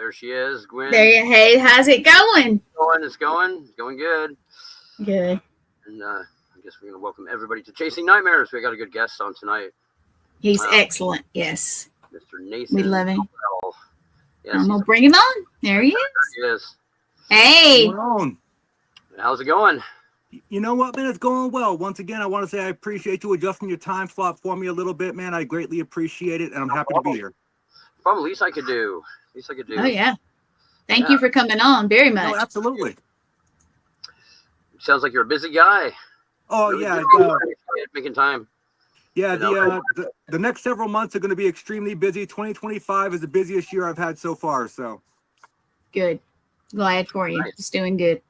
There she is, Gwen. Hey, how's it going? It's going good. Good. And I guess we're going to welcome everybody to Chasing Nightmares. We got a good guest on tonight. He's excellent. Yes. Mr. Nathan. We love him. Elwell. Yes, I'm going to bring him on. There he is. He is. Hey. How's it going? You know what, man? It's going well. Once again, I want to say I appreciate you adjusting your time slot for me a little bit, man. I greatly appreciate it, and I'm happy to be here. Probably least I could do. Oh, yeah. Thank you for coming on very much. No, absolutely. Sounds like you're a busy guy. Oh, really yeah. Making time. Yeah, the next several months are going to be extremely busy. 2025 is the busiest year I've had so far. So good. Glad for you. Nice. Just doing good.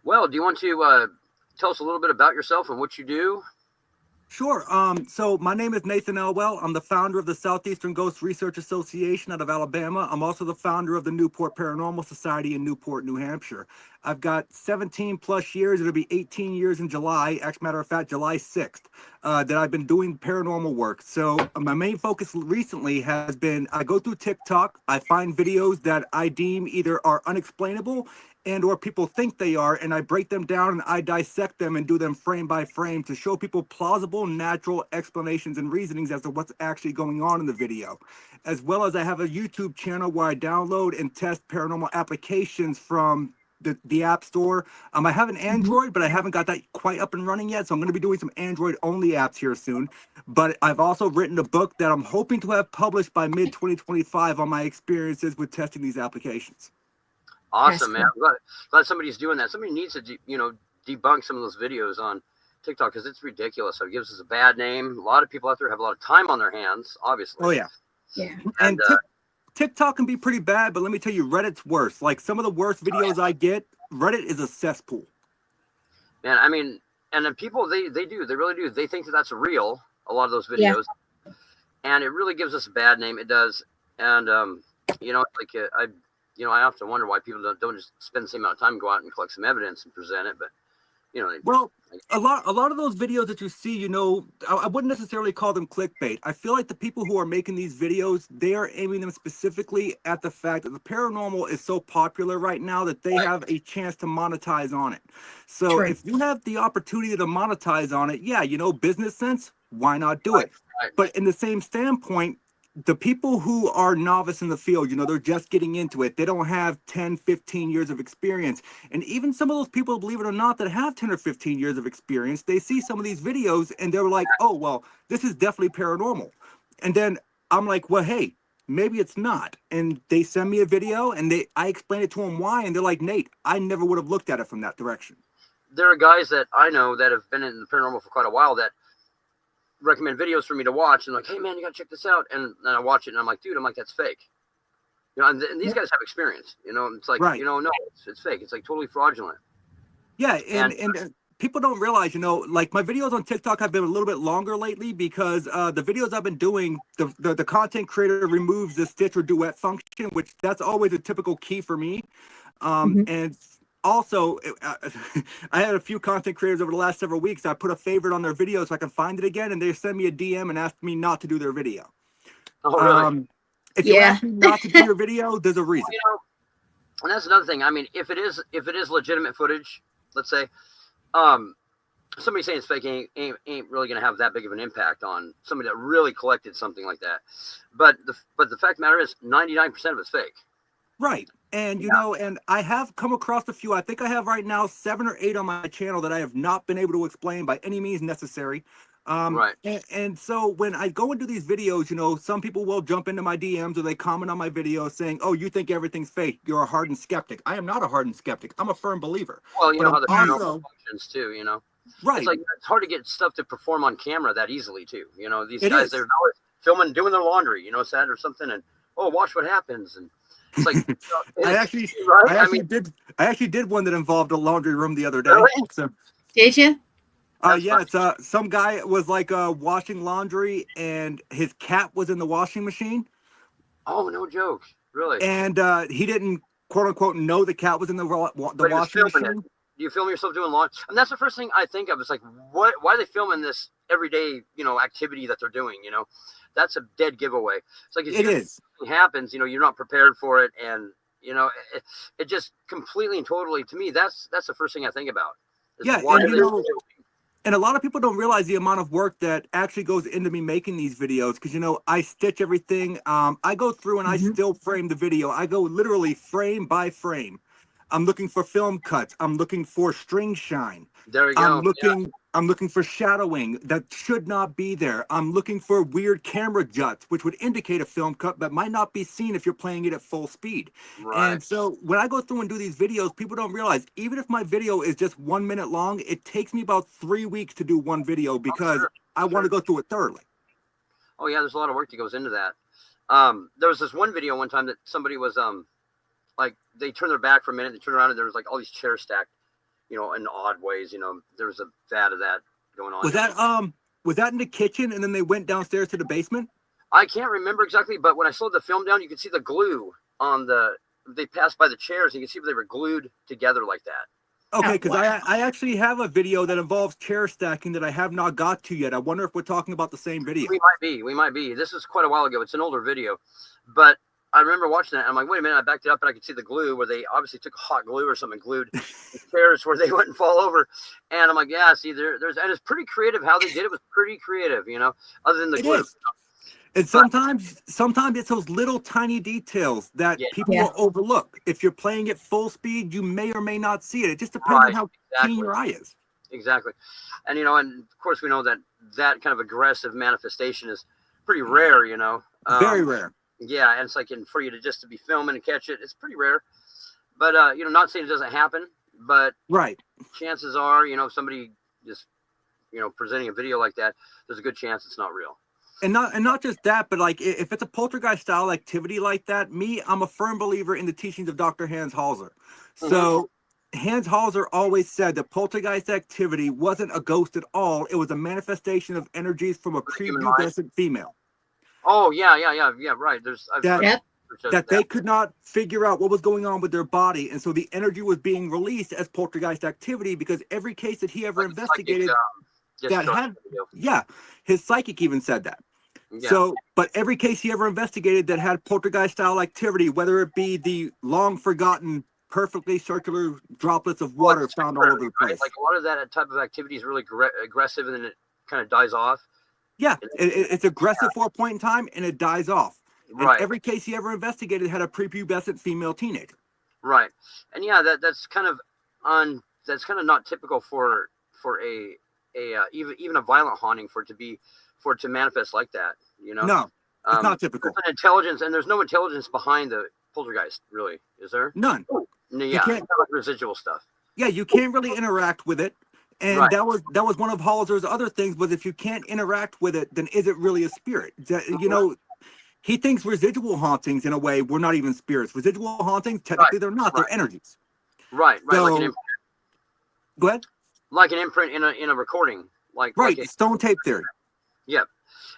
Well, do you want to tell us a little bit about yourself and what you do? Sure. So my name is Nathan Elwell. I'm the founder of the Southeastern Ghost Research Association out of Alabama. I'm also the founder of the Newport Paranormal Society in Newport, New Hampshire. I've got 17 plus years. It'll be 18 years in July. Actually, matter of fact, July 6th, that I've been doing paranormal work. So my main focus recently has been I go through TikTok. I find videos that I deem either are unexplainable and or people think they are, and I break them down and I dissect them and do them frame by frame to show people plausible, natural explanations and reasonings as to what's actually going on in the video. As well as I have a YouTube channel where I download and test paranormal applications from the App Store. I have an Android, but I haven't got that quite up and running yet, so I'm going to be doing some Android-only apps here soon. But I've also written a book that I'm hoping to have published by mid-2025 on my experiences with testing these applications. Awesome, man. I'm glad somebody's doing that. Somebody needs to, debunk some of those videos on TikTok because it's ridiculous. So it gives us a bad name. A lot of people out there have a lot of time on their hands, obviously. Oh, yeah. Yeah. And TikTok can be pretty bad, but let me tell you, Reddit's worse. Like some of the worst videos I get, Reddit is a cesspool. Man, I mean, and then people, they really do. They think that that's real, a lot of those videos. Yeah. And it really gives us a bad name. It does. And, I often wonder why people don't just spend the same amount of time and go out and collect some evidence and present it. But, a lot of those videos that you see, I wouldn't necessarily call them clickbait. I feel like the people who are making these videos, they are aiming them specifically at the fact that the paranormal is so popular right now that they have a chance to monetize on it. So if you have the opportunity to monetize on it, yeah, business sense, why not do it? But in the same standpoint, the people who are novice in the field, they're just getting into it. They don't have 10, 15 years of experience. And even some of those people, believe it or not, that have 10 or 15 years of experience, they see some of these videos and they're like, oh, well, this is definitely paranormal. And then I'm like, well, hey, maybe it's not. And they send me a video and I explain it to them why. And they're like, Nate, I never would have looked at it from that direction. There are guys that I know that have been in the paranormal for quite a while that recommend videos for me to watch and like, hey man, you gotta check this out, and then I watch it and I'm like, dude, that's fake, and these guys have experience, it's like, no, it's fake, it's like totally fraudulent. Yeah. And people don't realize, like my videos on TikTok have been a little bit longer lately because the videos I've been doing, the content creator removes the stitch or duet function, which that's always a typical key for me. And also, I had a few content creators over the last several weeks. I put a favorite on their video so I can find it again, and they send me a DM and ask me not to do their video. Oh, really? If you ask me not to do your video, there's a reason. And that's another thing. I mean, if it is legitimate footage, let's say, somebody saying it's fake ain't really going to have that big of an impact on somebody that really collected something like that. But the fact of the matter is, 99% of it's fake. Right. And, and I have come across a few. I think I have right now 7 or 8 on my channel that I have not been able to explain by any means necessary. Right. And so when I go into these videos, some people will jump into my DMs or they comment on my video saying, oh, you think everything's fake. You're a hardened skeptic. I am not a hardened skeptic. I'm a firm believer. Well, you know how the paranormal functions too, Right. It's like, it's hard to get stuff to perform on camera that easily too. These guys, they're always filming, doing their laundry, sad or something. And, oh, watch what happens. And it's like, I actually did one that involved a laundry room the other day. Really? So, did you? Yeah, it's some guy was like washing laundry and his cat was in the washing machine. Oh, no joke. Really? And he didn't, quote unquote, know the cat was in the washing machine. Do you film yourself doing laundry? And that's the first thing I think of. It's like, why are they filming this everyday, activity that they're doing, That's a dead giveaway. It's like, if it is. Something happens, you're not prepared for it, and You know, it just completely and totally, to me, that's the first thing I think about. Yeah, Why and they're filming. and a lot of people don't realize the amount of work that actually goes into me making these videos, because I stitch everything. I go through and I Mhm. still frame the video. I go literally frame by frame. I'm looking for film cuts. I'm looking for string shine. There you I'm go. Yeah, looking for shadowing that should not be there. I'm looking for weird camera juts, which would indicate a film cut but might not be seen if you're playing it at full speed. right. And so when I go through and do these videos, people don't realize, even if my video is just 1 minute long, it takes me about 3 weeks to do one video I'm because sure. I want to go through it thoroughly. Oh yeah, there's a lot of work that goes into that. There was this one video one time that somebody was like, they turned their back for a minute, they turned around, and there was like all these chairs stacked, in odd ways. There was a vat of that going on. Was that in the kitchen and then they went downstairs to the basement? I can't remember exactly, but when I slowed the film down, you could see the glue on they passed by the chairs, and you could see they were glued together like that. Okay, Oh, because wow. I actually have a video that involves chair stacking that I have not got to yet. I wonder if we're talking about the same video. We might be. This is quite a while ago. It's an older video, but I remember watching that, and I'm like, wait a minute. I backed it up, and I could see the glue where they obviously took hot glue or something, glued the chairs where they wouldn't fall over. And I'm like, yeah, see, there's, and it's pretty creative how they did it. Was pretty creative, other than the It glue. is. And sometimes it's those little tiny details that Yeah. people Yeah. will overlook. If you're playing at full speed, you may or may not see it. It just depends on Right, how exactly. keen your eye is. Exactly. And, and of course we know that kind of aggressive manifestation is pretty rare, Very rare. Yeah. And it's like, for you to be filming and catch it, it's pretty rare, but, not saying it doesn't happen, but Right. chances are, if somebody just, presenting a video like that, there's a good chance it's not real. And not just that, but like if it's a poltergeist style activity like that, I'm a firm believer in the teachings of Dr. Hans Hauser. So Hans Hauser always said that poltergeist activity wasn't a ghost at all. It was a manifestation of energies from a Human mind. prepubescent female. Oh yeah, right. I've That- heard Yep. That they could not figure out what was going on with their body, and so the energy was being released as poltergeist activity, because every case that he ever like investigated psychic, that had, yeah, his psychic even said that. yeah. So, but every case he ever investigated that had poltergeist style activity, whether it be the long forgotten, perfectly circular droplets of water found all over the place. Right? Like a lot of that type of activity is really aggressive, and then it kind of dies off. Yeah, it's aggressive for a point in time, and it dies off. Right. And every case he ever investigated had a prepubescent female teenager. Right. And yeah, that's kind of not typical for a even a violent haunting for it to manifest like that. No, it's not typical. There's an intelligence, and there's no intelligence behind the poltergeist, really, is there? None. No, You yeah, can't- it's like residual stuff. Yeah, you can't really interact with it. And Right. that was one of Hauser's other things, was if you can't interact with it, then is it really a spirit? He thinks residual hauntings, in a way, were not even spirits. Residual hauntings, technically, they're not. They're Right. energies. Right. So, Like an imprint, go ahead. in a recording, like Right, like stone tape theory.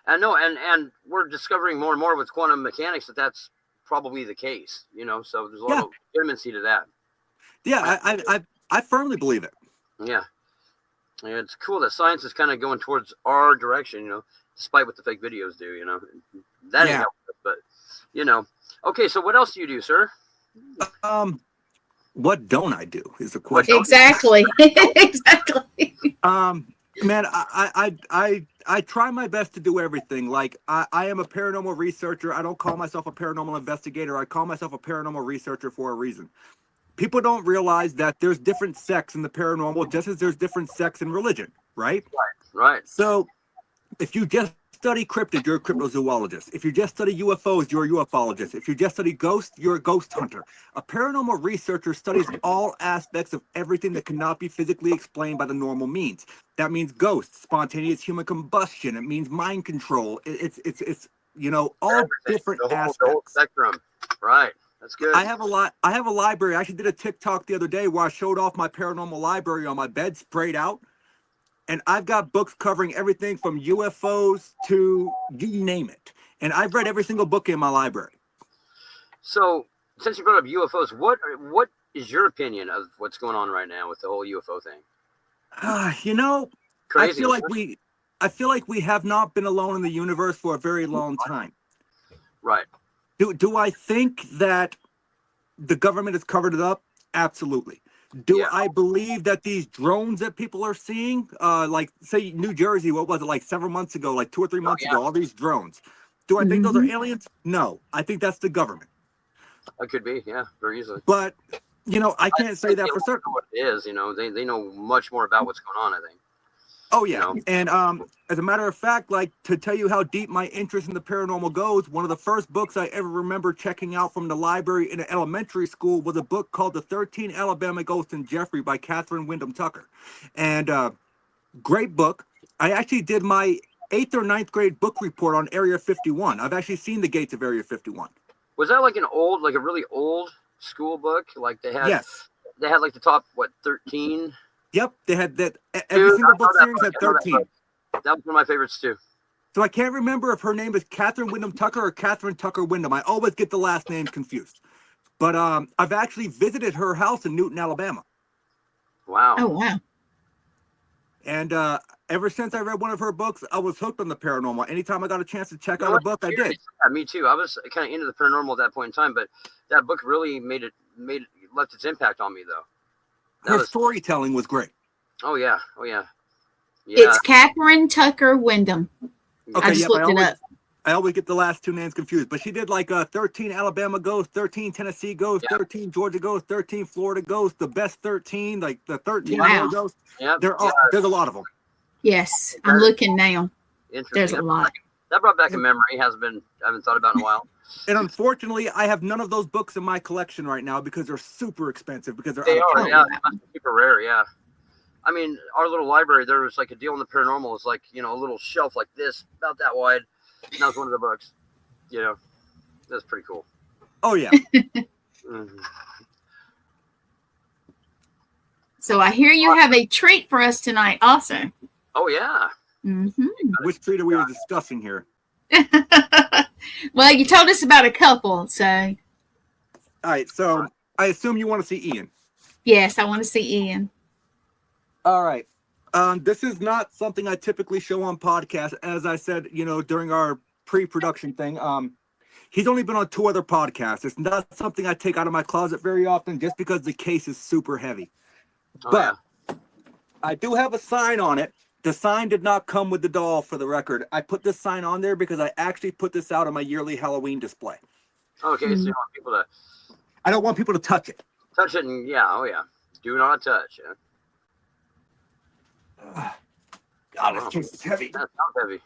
and no, and we're discovering more and more with quantum mechanics that that's probably the case. So there's a lot of legitimacy to that. Yeah, I firmly believe it. Yeah. Yeah, it's cool that science is kind of going towards our direction, despite what the fake videos do, That ain't Yeah. helping us, but, Okay, so what else do you do, sir? What don't I do is the question. Exactly. Exactly. Man, I try my best to do everything. Like I am a paranormal researcher. I don't call myself a paranormal investigator. I call myself a paranormal researcher for a reason. People don't realize that there's different sects in the paranormal, just as there's different sects in religion, right? Right. So if you just study cryptids, you're a cryptozoologist. If you just study UFOs, you're a ufologist. If you just study ghosts, you're a ghost hunter. A paranormal researcher studies all aspects of everything that cannot be physically explained by the normal means. That means ghosts, spontaneous human combustion. It means mind control. It's all different The whole aspects. spectrum. Right. That's good. I have a library. I actually did a TikTok the other day where I showed off my paranormal library on my bed, sprayed out. And I've got books covering everything from UFOs to you name it. And I've read every single book in my library. So, since you brought up UFOs, what is your opinion of what's going on right now with the whole UFO thing? Crazy. I feel like we have not been alone in the universe for a very long time. Right. Do I think that the government has covered it up? Absolutely. Do Yeah. I believe that these drones that people are seeing, like say New Jersey, what was it, like several months ago, like 2 or 3 months yeah. ago, all these drones? Do I think those are Mhm. aliens? No, I think that's the government. That could be, yeah, very easily. But I can't say that for certain. Know what it is, they know much more about what's going on, I think. Oh yeah, and as a matter of fact, like to tell you how deep my interest in the paranormal goes, one of the first books I ever remember checking out from the library in an elementary school was a book called "The 13 Alabama Ghosts in Jeffrey" by Catherine Wyndham Tucker, and great book. I actually did my 8th or 9th grade book report on Area 51. I've actually seen the gates of Area 51. Was that like a really old school book? Like Yes. they had like the top 13. Yep, they had that. Every Dude, single I book know that series book. had I know that 13. book. That was one of my favorites too. So I can't remember if her name is Catherine Wyndham Tucker or Catherine Tucker Wyndham. I always get the last names confused. But I've actually visited her house in Newton, Alabama. Wow. Oh wow. And ever since I read one of her books, I was hooked on the paranormal. Anytime I got a chance to check You know out a what? book, I did. Yeah, me too. I was kind of into the paranormal at that point in time, but that book really left its impact on me though. Her storytelling was great. Oh yeah. Yeah. It's Catherine Tucker Wyndham. Okay, I just looked it up. I always get the last 2 names confused, but she did like 13 Alabama Ghosts, 13 Tennessee Ghosts, 13 Georgia Ghosts, 13 Florida Ghosts, the best 13, like the 13 Wow. more Ghosts. Yeah. There's a lot of them. Yes, I'm looking now. Interesting. There's a lot. That brought back a memory. I haven't thought about in a while. And unfortunately, I have none of those books in my collection right now because they're super expensive because they're They out of are, print. yeah. Super rare, yeah. I mean, our little library, there was like a deal in the paranormal. It's like, a little shelf like this, about that wide. And that was one of the books. That's pretty cool. Oh, yeah. So I hear you have a treat for us tonight also. Oh, yeah. Mm-hmm. Which treat are we discussing here? Well, you told us about a couple, so. All right, so I assume you want to see Ian. Yes, I want to see Ian. All right. This is not something I typically show on podcasts. As I said, during our pre-production thing, he's only been on 2 other podcasts. It's not something I take out of my closet very often just because the case is super heavy. But I do have a sign on it. The sign did not come with the doll, for the record. I put this sign on there because I actually put this out on my yearly Halloween display. Okay, so you want people to... I don't want people to touch it. Touch it, and do not touch. God, this case is heavy. That sounds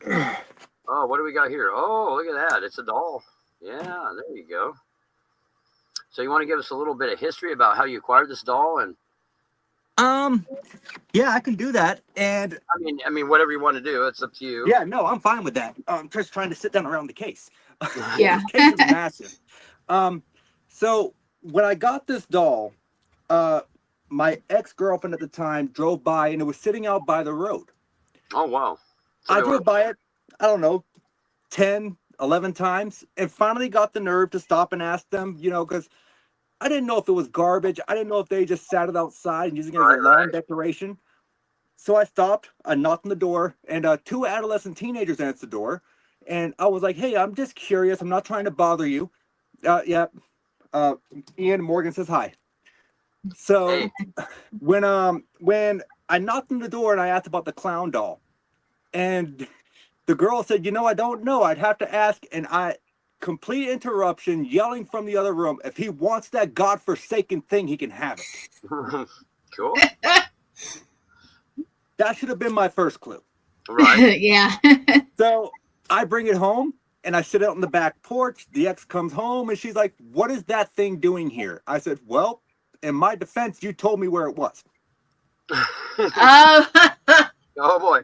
heavy. Oh, what do we got here? Oh, look at that. It's a doll. Yeah, there you go. So you want to give us a little bit of history about how you acquired this doll? And yeah, I can do that. And I mean, whatever you want to do, it's up to you. yeah, no, I'm fine with that. I'm just trying to sit down around the case. Yeah. This case is massive. So when I got this doll, my ex-girlfriend at the time drove by and it was sitting out by the road. Oh, wow. So I drove by it, I don't know, 10, 11 times, and finally got the nerve to stop and ask them, because I didn't know if it was garbage. I didn't know if they just sat it outside and using it as a lawn decoration. So I stopped, I knocked on the door, and 2 adolescent teenagers answered the door. And I was like, hey, I'm just curious. I'm not trying to bother you. Ian Morgan says hi. So when I knocked on the door and I asked about the clown doll, and the girl said, I don't know. I'd have to ask. And complete interruption, yelling from the other room, if he wants that godforsaken thing, he can have it. Cool. That should have been my first clue. Right. Yeah. So I bring it home and I sit out on the back porch. The ex comes home and she's like, what is that thing doing here? I said, well, in my defense, you told me where it was. Oh. Oh, boy.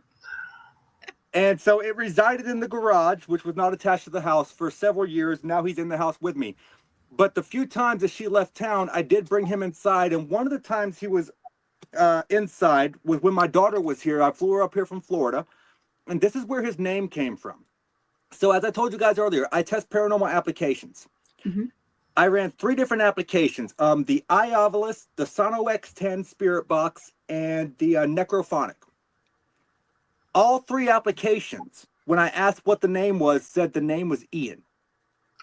And so it resided in the garage, which was not attached to the house, for several years. Now he's in the house with me. But the few times that she left town, I did bring him inside. And one of the times he was inside was when my daughter was here. I flew her up here from Florida. And this is where his name came from. So as I told you guys earlier, I test paranormal applications. Mm-hmm. I ran 3 different applications. The iOvilus, the Sono X10 Spirit Box, and the Necrophonic. All 3 applications, when I asked what the name was, said the name was Ian.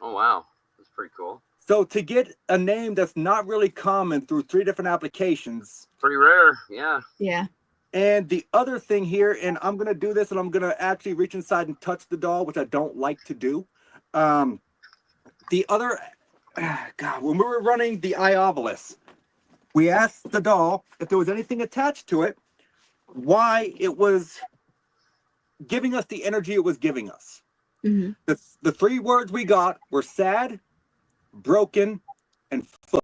Oh, wow. That's pretty cool. So to get a name that's not really common through 3 different applications. Pretty rare. Yeah. Yeah. And the other thing here, and I'm going to do this, and I'm going to actually reach inside and touch the doll, which I don't like to do. The other, God, when we were running the Iobolus, we asked the doll if there was anything attached to it, why it was giving us the energy it was giving us. Mm-hmm. The 3 words we got were sad, broken, and foot.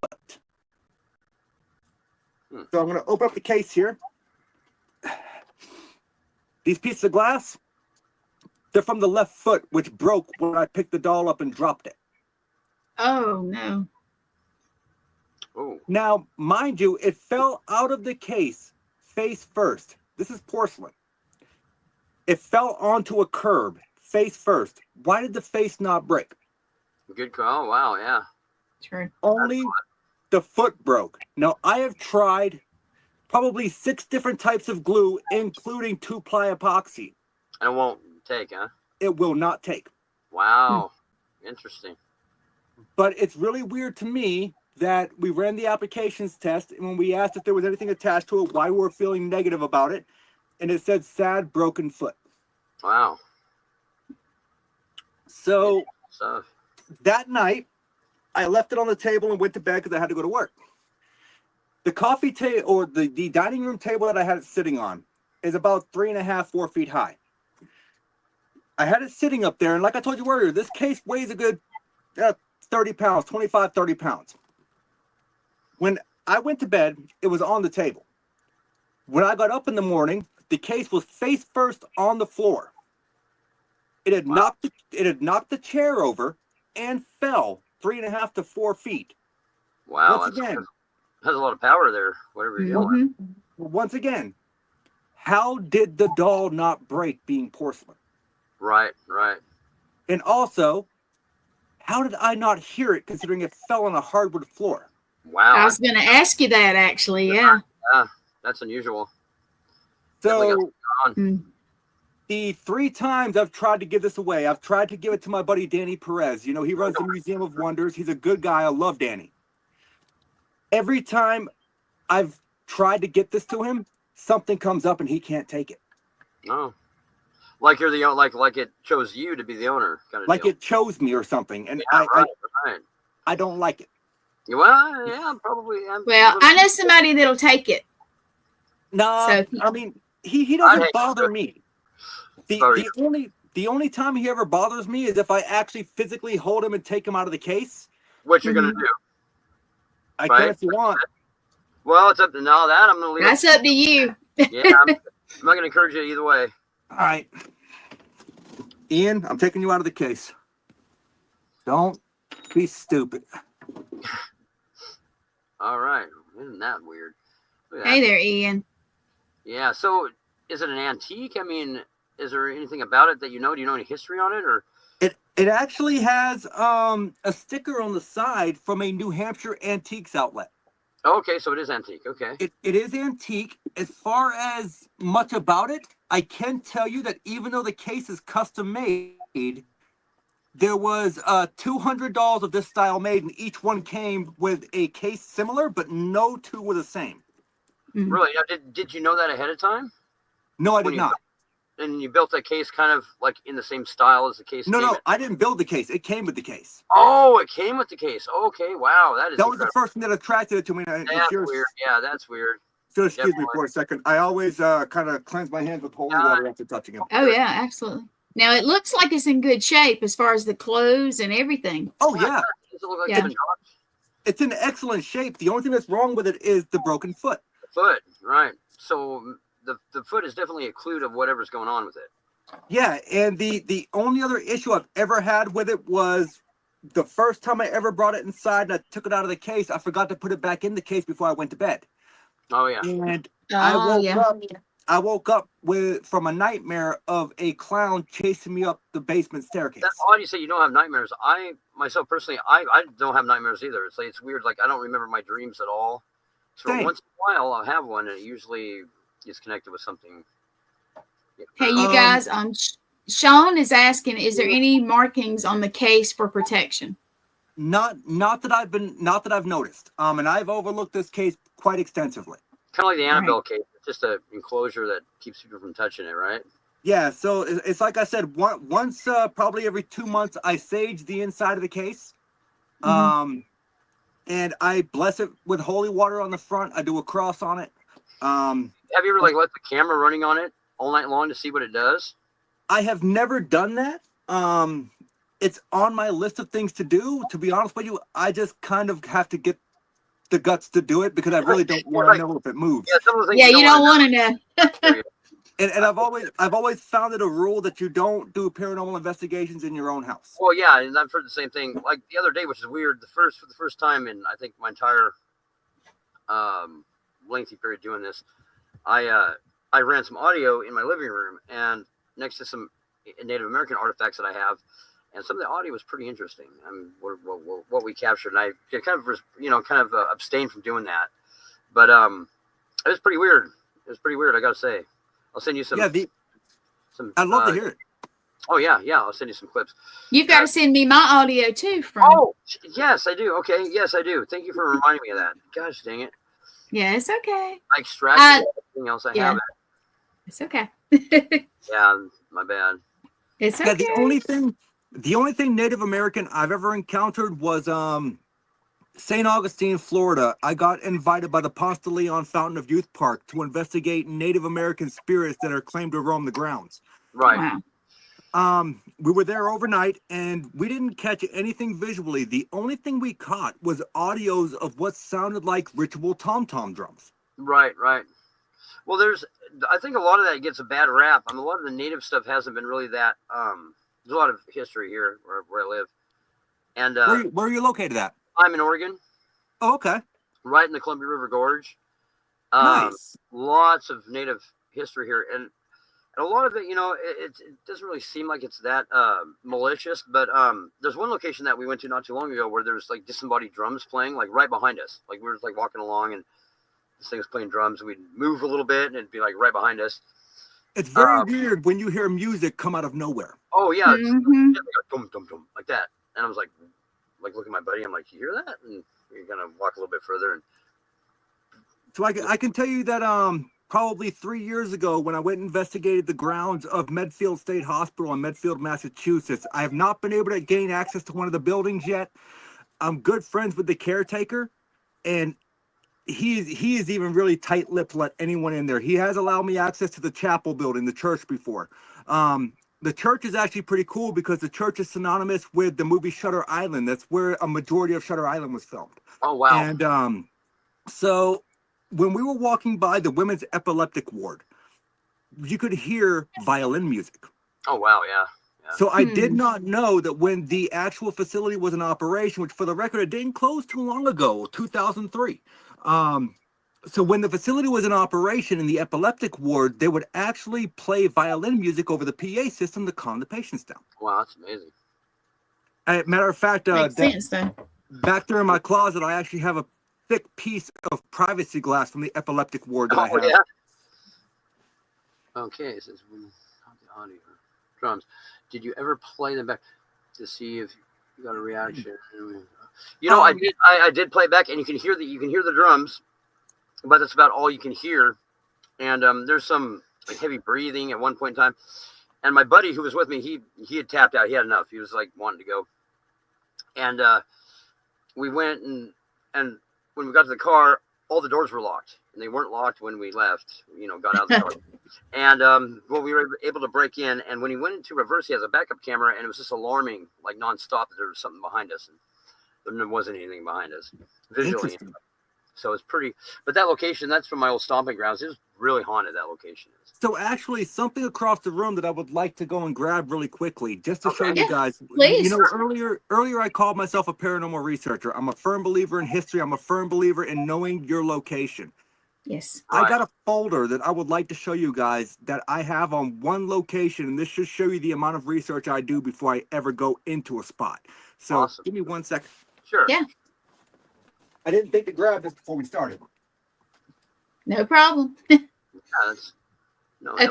So I'm going to open up the case here. These pieces of glass, they're from the left foot, which broke when I picked the doll up and dropped it. Oh, no. Oh. Now, mind you, it fell out of the case face first. This is porcelain. It fell onto a curb face first. Why did the face not break? Good call. Oh, wow. Yeah. True. Only the foot broke. Now, I have tried probably 6 different types of glue, including 2-ply epoxy. And it won't take, huh? It will not take. Wow. Interesting. But it's really weird to me that we ran the applications test, and when we asked if there was anything attached to it, why we were feeling negative about it, and it said sad, broken foot. Wow. So Stuff. that night, I left it on the table and went to bed because I had to go to work. The coffee table, or the dining room table that I had it sitting on, is about 3.5, 4 feet high. I had it sitting up there, and like I told you earlier, this case weighs a good 30 pounds, 25, 30 pounds. When I went to bed, it was on the table. When I got up in the morning, the case was face first on the floor. It had knocked the chair over and fell 3.5 to 4 feet. Wow. Once again, Has a lot of power there. Whatever you're doing. once again, how did the doll not break being porcelain? Right. Right. And also, how did I not hear it considering it fell on a hardwood floor? Wow. I was going to ask you that, actually. Yeah. Yeah. That's unusual. So Mm. the 3 times I've tried to give this away, I've tried to give it to my buddy Danny Perez. You know, he runs the Museum of Wonders. He's a good guy. I love Danny. Every time I've tried to get this to him, something comes up and he can't take it. Oh. Like you're the like it chose you to be the owner, kind of Like deal. it chose me or something, and Yeah, right. I don't like it. Well, yeah, probably. Well, I know somebody that'll take it. No, So- I mean he I doesn't hate bother it. me. Sorry. The only time he ever bothers me is if I actually physically hold him and take him out of the case. What you're gonna do? I Right. can if you want. Well, it's up to now that I'm gonna leave. That's up to you. Yeah, I'm not gonna encourage you either way. All right, Ian, I'm taking you out of the case. Don't be stupid. All right, isn't that weird? Look at Hey that. there, Ian. Yeah. So, is it an antique? I mean, is there anything about it that you know? Do you know any history on it, or? It actually has a sticker on the side from a New Hampshire antiques outlet. Oh, okay, so it is antique. Okay. It is antique. As far as much about it, I can tell you that even though the case is custom made, there was 200 dolls of this style made, and each one came with a case similar, but no 2 were the same. Mhm. Really? Now, did you know that ahead of time? No, I When did you- not. And you built that case kind of like in the same style as the case? No, came no, in? I didn't build the case. It came with the case. Oh, it came with the case. Okay, wow, that is That was the incredible. first thing that attracted it to me. And That's if you're, weird. Yeah, that's weird. if you'll excuse me Definitely. for a second. I always kind of cleanse my hands with holy water after touching them. Oh, yeah, absolutely. Now, it looks like it's in good shape as far as the clothes and everything. Oh, yeah. Does it look like Yeah. it's been dropped? It's in excellent shape. The only thing that's wrong with it is the broken foot. The foot, right? So the foot is definitely a clue to whatever's going on with it. Yeah, and the only other issue I've ever had with it was the first time I ever brought it inside and I took it out of the case, I forgot to put it back in the case before I went to bed. Oh yeah. And Oh, yeah. I woke up from a nightmare of a clown chasing me up the basement staircase. That's odd you say you don't have nightmares. I myself personally, I don't have nightmares either. It's like it's weird. Like I don't remember my dreams at all. So Same. once in a while I'll have one, and it usually is connected with something. Hey, you guys, Sean is asking, is there any markings on the case for protection? Not that I've noticed. And I've overlooked this case quite extensively. Kind of like the Right. Annabelle case. It's just an enclosure that keeps people from touching it, right? Yeah, so it's like I said, once probably every 2 months, I sage the inside of the case. And I bless it with holy water on the front. I do a cross on it. Have you ever like let the camera running on it all night long to see what it does? I have never done that. It's on my list of things to do. To be honest with you, I just kind of have to get the guts to do it because I really don't want to know if it moves. Yeah, some of the things Yeah, you don't want to know. And I've always found it a rule that you don't do paranormal investigations in your own house. Well, yeah, and I've heard the same thing. Like the other day, which is weird. For the first time in I think my entire lengthy period doing this, I ran some audio in my living room and next to some Native American artifacts that I have, and some of the audio was pretty interesting. I mean, what we captured, and I kind of abstained from doing that, but it was pretty weird. It was pretty weird, I gotta say. I'll send you some. Yeah, I'd love to hear it. Oh yeah, I'll send you some clips. You've got to send me my audio too. Oh yes, I do. Okay, yes, I do. Thank you for reminding me of that. Gosh dang it. Yeah, it's okay. I extracted everything else I have. It's okay. Yeah, my bad. It's okay. Yeah, the only thing Native American I've ever encountered was St. Augustine, Florida. I got invited by the Ponce de Leon Fountain of Youth Park to investigate Native American spirits that are claimed to roam the grounds. Right. Wow. We were there overnight and we didn't catch anything visually. The only thing we caught was audios of what sounded like ritual tom-tom drums. Right. Well, I think a lot of that gets a bad rap. I mean, a lot of the native stuff hasn't been really that. There's a lot of history here where I live. And where are you located at? I'm in Oregon. Oh, okay. Right in the Columbia River Gorge. Nice. Lots of native history here. And a lot of it, it doesn't really seem like it's that malicious. But there's one location that we went to not too long ago where there's like disembodied drums playing like right behind us. Like we were just like walking along and this thing was playing drums. We'd move a little bit and it'd be like right behind us. It's very weird when you hear music come out of nowhere. Oh yeah, it's Mhm. like dum dum dum like that. And I was like looking at my buddy. I'm like, you hear that? And you're gonna walk a little bit further. And So I can tell you that probably 3 years ago when I went and investigated the grounds of Medfield State Hospital in Medfield, Massachusetts, I have not been able to gain access to one of the buildings yet. I'm good friends with the caretaker, and he is even really tight-lipped to let anyone in there. He has allowed me access to the chapel building, the church, before. The church is actually pretty cool because the church is synonymous with the movie Shutter Island. That's where a majority of Shutter Island was filmed. oh wow, And so when we were walking by the women's epileptic ward, you could hear violin music. oh wow, yeah. So I did not know that when the actual facility was in operation, which for the record, it didn't close too long ago, 2003. So when the facility was in operation in the epileptic ward, they would actually play violin music over the PA system to calm the patients down. Wow, that's amazing. Matter of fact, Makes sense, though. back there in my closet, I actually have a thick piece of privacy glass from the epileptic ward that I have. Yeah. Okay, it says the audio drums. Did you ever play them back to see if you got a reaction? I did play back, and you can hear the drums, but that's about all you can hear. And there's some like heavy breathing at one point in time. And my buddy who was with me, he had tapped out. He had enough. He was like wanting to go. And we went and when we got to the car, all the doors were locked, and they weren't locked when we left. Got out of the car. And we were able to break in. And when he went into reverse, he has a backup camera, and it was just alarming, like nonstop, that there was something behind us, and there wasn't anything behind us visually. So it's pretty. But that location, that's from my old stomping grounds. It was really haunted. That location is. So actually, something across the room that I would like to go and grab really quickly, just to show Yeah, you guys. please. Earlier I called myself a paranormal researcher. I'm a firm believer in history. I'm a firm believer in knowing your location. Yes. Right. I got a folder that I would like to show you guys that I have on one location, and this should show you the amount of research I do before I ever go into a spot. So Awesome. Give me 1 second. Sure. Yeah. I didn't think to grab this before we started. No problem. Okay,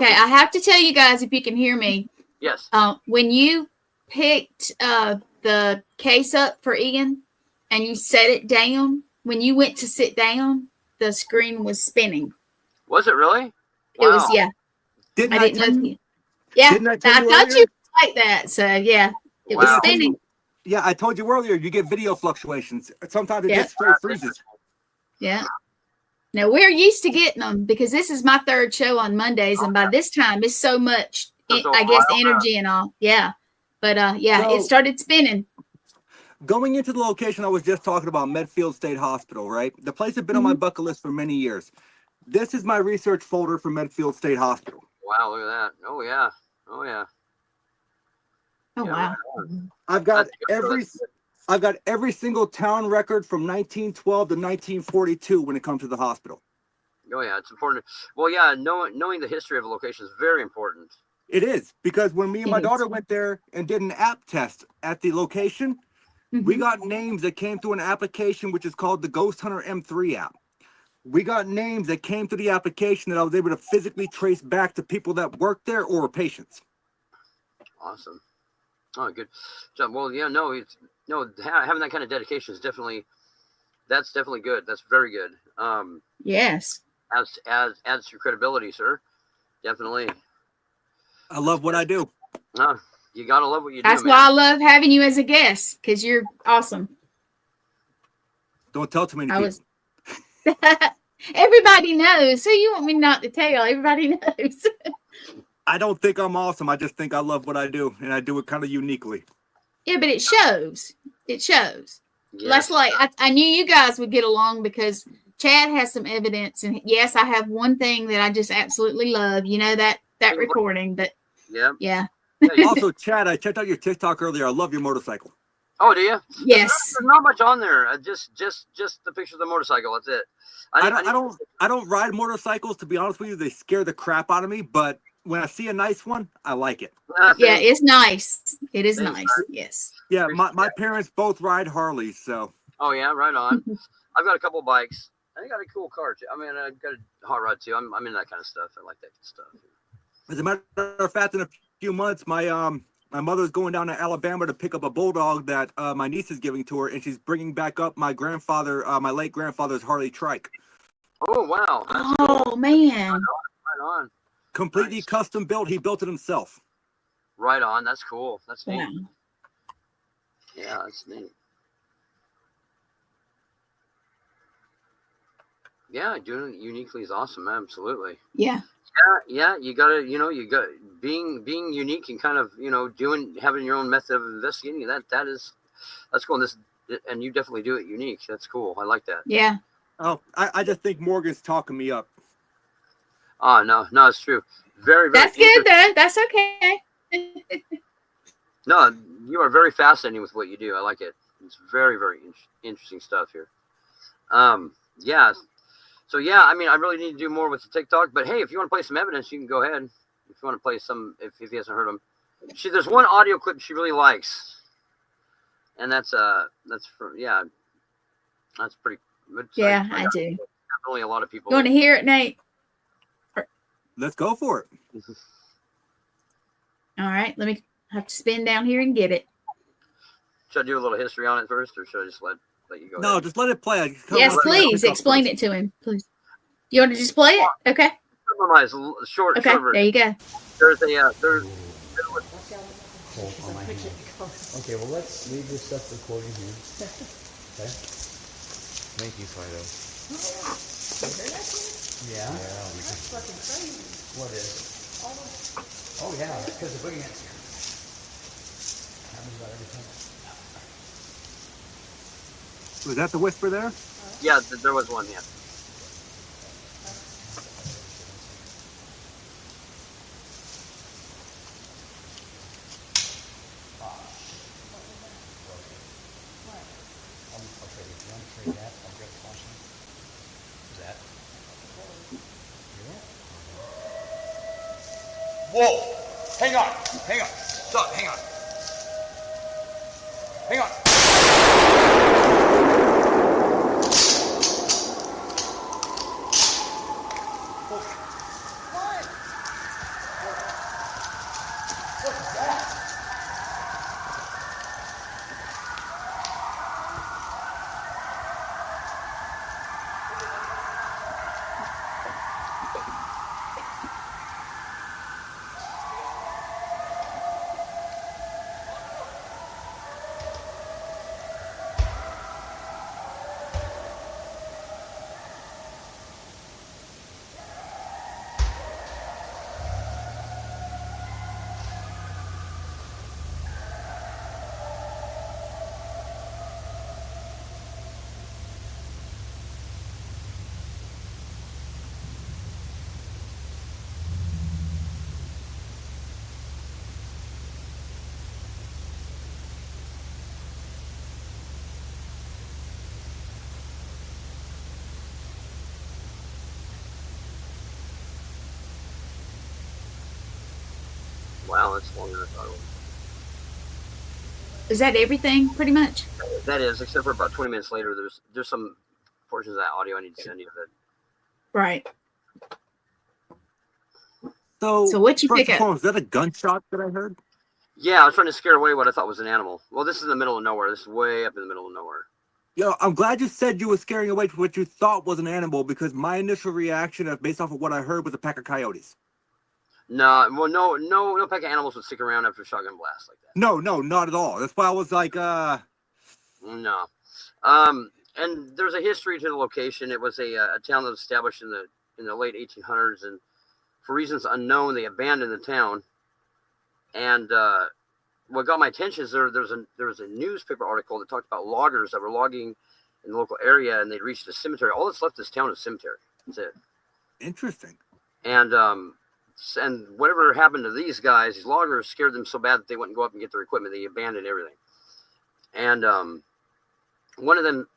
I have to tell you guys, if you can hear me, Yes. when you picked the case up for Ian and you set it down, when you went to sit down, the screen was spinning. Was it really? It was, Wow. yeah. Didn't I I didn't tell know. you? Yeah, Didn't I tell I you thought earlier? you was like that. So yeah, it was Wow. spinning. Yeah, I told you earlier. You get video fluctuations. Sometimes it Yeah. just straight freezes. Yeah. Now we're used to getting them because this is my third show on Mondays, and by this time it's so much, So I guess, wild, energy and all. Yeah, but yeah, it So- started spinning. Going into the location I was just talking about, Medfield State Hospital, right? The place had been on my bucket list for many years. This is my research folder for Medfield State Hospital. Wow, look at that. Oh yeah. Oh yeah. Oh Yeah, wow. right on. I've got That's good, every that's good. I've got every single town record from 1912 to 1942 when it comes to the hospital. Oh yeah, it's important. Well, yeah, knowing the history of a location is very important. It is, because when me and my It is. daughter went there and did an app test at the location, we Mhm. got names that came through an application which is called the Ghost Hunter M3 app. We got names that came through the application that I was able to physically trace back to people that worked there or were patients. Awesome. Oh, good. So, well, yeah, having that kind of dedication is definitely good. That's very good. Yes. Adds to credibility, sir. Definitely. I love what I do. You gotta love what you That's do, why I man. love having you as a guest because you're awesome. Don't tell too many I people. was. Everybody knows. Who you want me not to tell? Everybody knows. I don't think I'm awesome. I just think I love what I do, and I do it kind of uniquely. Yeah, but it shows. It shows. Yes. That's like I knew you guys would get along because Chad has some evidence, and yes, I have one thing that I just absolutely love. You know that recording, but Yeah. yeah. Also, Chad, I checked out your TikTok earlier. I love your motorcycle. Oh, do you? Yes. There's not much on there. Just the picture of the motorcycle. That's it. I don't ride motorcycles, to be honest with you. They scare the crap out of me, but when I see a nice one, I like it. Yeah, it's nice. It is Thanks, nice. Art. Yes. Yeah, my parents both ride Harleys, so. Oh yeah, right on. I've got a couple bikes. I got a cool car too. I mean, I've got a hot rod too. I'm into that kind of stuff. I like that stuff. As a matter of fact, in a few months, my mother's going down to Alabama to pick up a bulldog that my niece is giving to her, and she's bringing back up my late grandfather's Harley trike. Oh wow. That's Oh cool. man. Right on. Completely Nice. custom built. He built it himself. Right on. That's cool. That's neat. Wow. Yeah, that's neat. Yeah, doing it uniquely is awesome. Absolutely. Yeah. Yeah. You gotta, being unique and kind of, having your own method of investigating that's cool. And you definitely do it unique. That's cool. I like that. Yeah. Oh, I just think Morgan's talking me up. Oh no, it's true. Very, very. That's good though. That's okay. No, you are very fascinating with what you do. I like it. It's very, very interesting stuff here. Yeah. So yeah, I mean, I really need to do more with the TikTok. But hey, if you want to play some evidence, you can go ahead. If you want to play some, if he hasn't heard them, there's one audio clip she really likes, and that's pretty. Yeah, I do. Definitely a lot of people. You want to hear it, Nate? Let's go for it. All right. Let me have to spin down here and get it. Should I do a little history on it first, or should I just let you go? No, ahead? just let it play. Yes, please explain it to him, please. You want to just play it? Okay. Summarize short Okay. version. There you go. There's a Hold on my hand. Okay, well let's leave this stuff recording here. Okay. Thank you, Fido. Yeah. That's fucking crazy. What is? Oh yeah, because the boogeyman's here. Happens about every time. Was that the whisper there? Yeah, there was one. Yeah. Okay, if you want to trade that, I'll get caution. Is that? Whoa! Hang on. Stop, hang on. What is that? Wow, that's longer than I thought it Is that everything pretty much? was. That is, except for about 20 minutes later, there's some portions of that audio I need to send you that. Right. So, So what you first pick and up? foremost, is that a gunshot that I heard? Yeah, I was trying to scare away what I thought was an animal. Well, this is in the middle of nowhere. This is way up in the middle of nowhere. Yo, I'm glad you said you were scaring away what you thought was an animal, because my initial reaction, based off of what I heard, was a pack of coyotes. No, well, no pack of animals would stick around after a shotgun blast like that. No, not at all. That's why I was like, No. And there's a history to the location. It was a town that was established in the late 1800s, and for reasons unknown, they abandoned the town. And what got my attention is there was a newspaper article that talked about loggers that were logging in the local area, and they'd reached a cemetery. All that's left in this town is cemetery. That's it. interesting. And whatever happened to these guys, these loggers, scared them so bad that they wouldn't go up and get their equipment. They abandoned everything. And one of them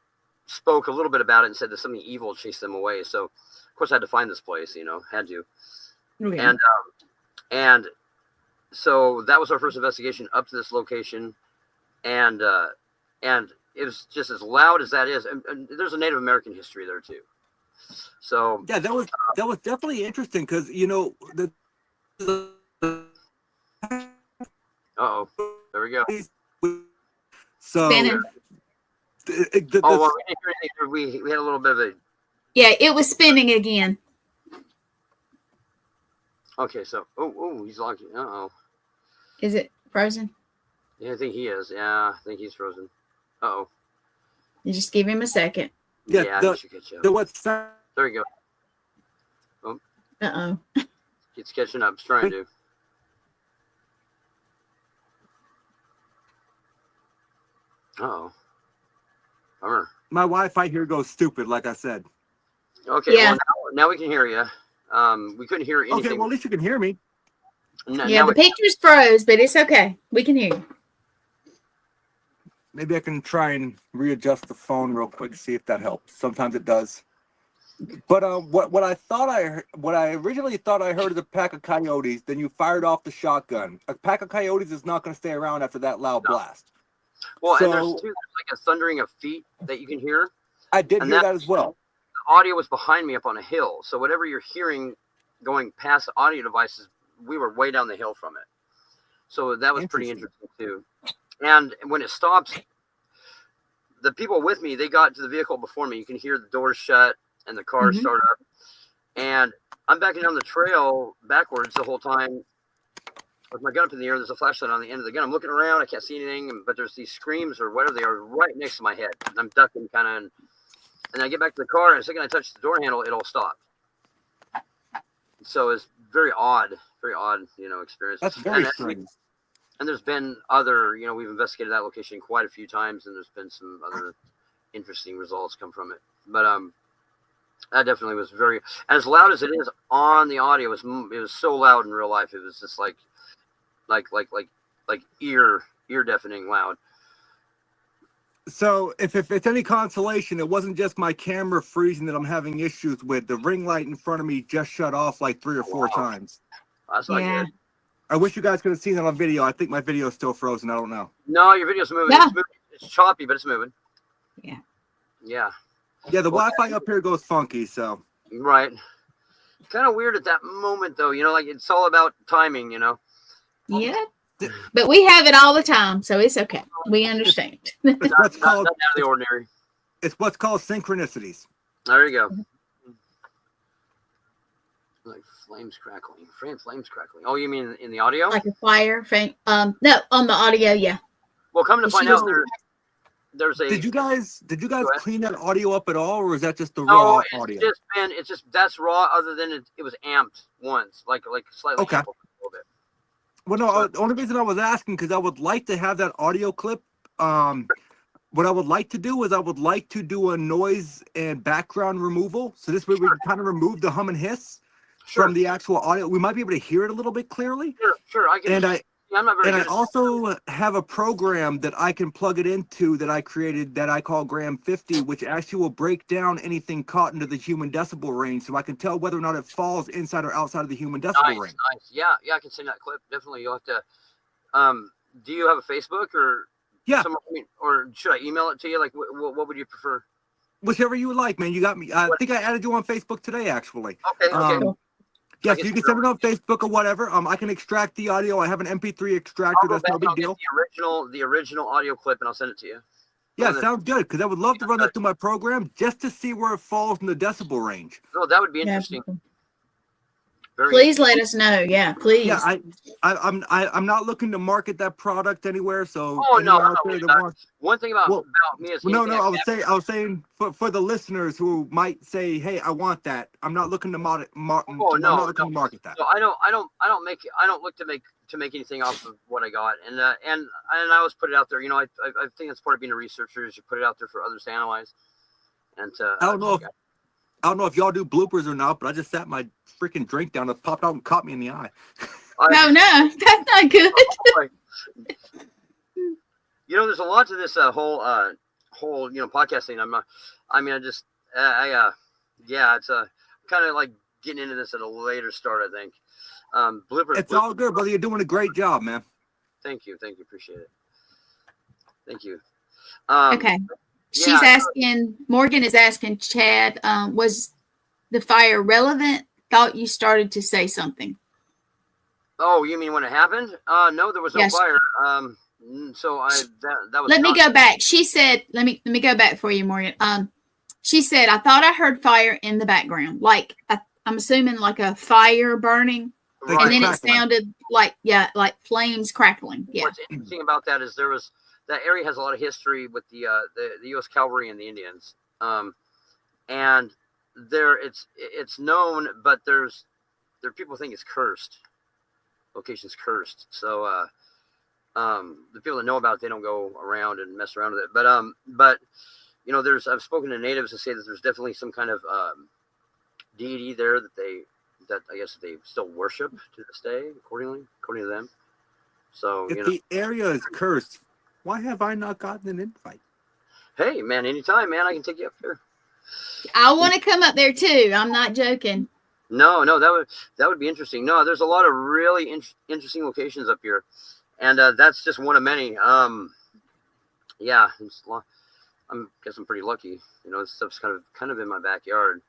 spoke a little bit about it and said that something evil chased them away. So, of course, I had to find this place. Had to. Okay. And so that was our first investigation up to this location, and it was just as loud as that is. And there's a Native American history there too. So Yeah, that was definitely interesting, because oh, there we go. So Spinning. Oh, well, we didn't hear anything. We had a little bit of a. Yeah, it was spinning again. Okay, so he's locked. Is it frozen? Yeah, I think he is. Yeah, I think he's frozen. You just give him a second. Yeah, I think you catch up. There you go. It's catching up. It's trying to. Bummer. My Wi-Fi here goes stupid, like I said. Okay, Yeah. well, now we can hear you. We couldn't hear anything. Okay, well, at least you can hear me. Yeah, the pictures froze, but it's okay. We can hear you. Maybe I can try and readjust the phone real quick, see if that helps. Sometimes it does. But what I originally thought I heard is a pack of coyotes. Then you fired off the shotgun. A pack of coyotes is not going to stay around after that loud blast. Well, So, and there's like a thundering of feet that you can hear. I did And hear that as well. The audio was behind me up on a hill, so whatever you're hearing going past the audio devices, we were way down the hill from it. So that was pretty interesting too. And when it stops, the people with me, they got to the vehicle before me. You can hear the doors shut and the car start up. And I'm backing down the trail backwards the whole time with my gun up in the air. There's a flashlight on the end of the gun. I'm looking around. I can't see anything, but there's these screams or whatever they are right next to my head. And I'm ducking kind of. And I get back to the car, and the second I touch the door handle, it all stopped. So it's very odd, experience. That's very strange. And there's been other, we've investigated that location quite a few times, and there's been some other interesting results come from it. But that definitely was very, as loud as it is on the audio, it was so loud in real life. It was just like ear deafening loud. So if it's any consolation, it wasn't just my camera freezing that I'm having issues with. The ring light in front of me just shut off like 3 or 4 times. That's not good. I wish you guys could have seen that on video. I think my video is still frozen. I don't know. No, your video's moving. Yeah. It's moving. It's choppy, but it's moving. Yeah. Yeah. Yeah, the Wi-Fi up here goes funky, so. Right. Kind of weird at that moment, though. Like it's all about timing, Yeah. But we have it all the time, so it's okay. We understand. It's what's called Not out of the ordinary. It's what's called synchronicities. There you go. Like flames crackling. Flames crackling. Oh, you mean in the audio? Like a fire. No, on the audio, yeah. Well, come to find out, there's a. Did you guys clean that audio up at all, or is that just the No, raw it's audio? just that's raw. Other than it was amped once, like slightly Okay. amped a little bit. Well, no, the only reason I was asking, because I would like to have that audio clip. What I would like to do is I would like to do a noise and background removal. So this way we can kind of remove the hum and hiss from the actual audio. We might be able to hear it a little bit clearly. Sure. I can. Yeah, I'm not very And I good at also have a program that I can plug it into that I created that I call Gram 50, which actually will break down anything caught into the human decibel range, so I can tell whether or not it falls inside or outside of the human decibel Nice, range. nice. Yeah, yeah, I can send that clip. Definitely, you'll have to. Do you have a Facebook or Yeah, or should I email it to you? Like, what would you prefer? whichever you would like, man. You got me. I What? think I added you on Facebook today, actually. Okay, okay. I Yes, guess you can send it on Facebook or whatever. I can extract the audio. I have an MP3 extractor. I'll go That's back no and big I'll get deal. the original audio clip, and I'll send it to you. The Yeah, one that- sounds good. Because I would love to run that through my program just to see where it falls in the decibel range. Oh, that would be Yeah. interesting. Very Please let us know. Yeah, please. Yeah, I'm not looking to market that product anywhere. So Oh no, anyone I'm out not there worried that about it. wants, One thing about well, me is no, anything no, I I was saying for the listeners who might say, hey, I want that. I'm not looking to Oh I'm no, not looking to market that. no, I don't look to make anything off of what I got, and I always put it out there. You know, I think that's part of being a researcher is you put it out there for others to analyze. And I don't know if y'all do bloopers or not, but I just sat my freaking drink down. It popped out and caught me in the eye. No, that's not good. You know, there's a lot to this whole podcast thing. Yeah, it's kind of like getting into this at a later start, I think. It's all good, brother. You're doing a great job, man. Thank you, appreciate it. Thank you. Okay. She's asking, Morgan is asking Chad, was the fire relevant? Thought you started to say something. Oh, you mean when it happened? No, there was no fire. So that was. Let me go back. She said, let me go back for you, Morgan. She said, I thought I heard fire in the background. Like, I'm assuming like a fire burning. Right. And then it sounded like flames crackling. Yeah. What's interesting about that is that area has a lot of history with the U.S. Cavalry and the Indians, and it's known, but there people think it's cursed. Location's cursed, so the people that know about it, they don't go around and mess around with it. But you know, I've spoken to natives to say that there's definitely some kind of deity there that I guess they still worship to this day, according to them. So if the area is cursed, why have I not gotten an invite? Hey, man, anytime, man, I can take you up there. I want to come up there too. I'm not joking. No, that would be interesting. No, there's a lot of really interesting locations up here, and that's just one of many. Yeah, I guess I'm pretty lucky. You know, this stuff's kind of in my backyard.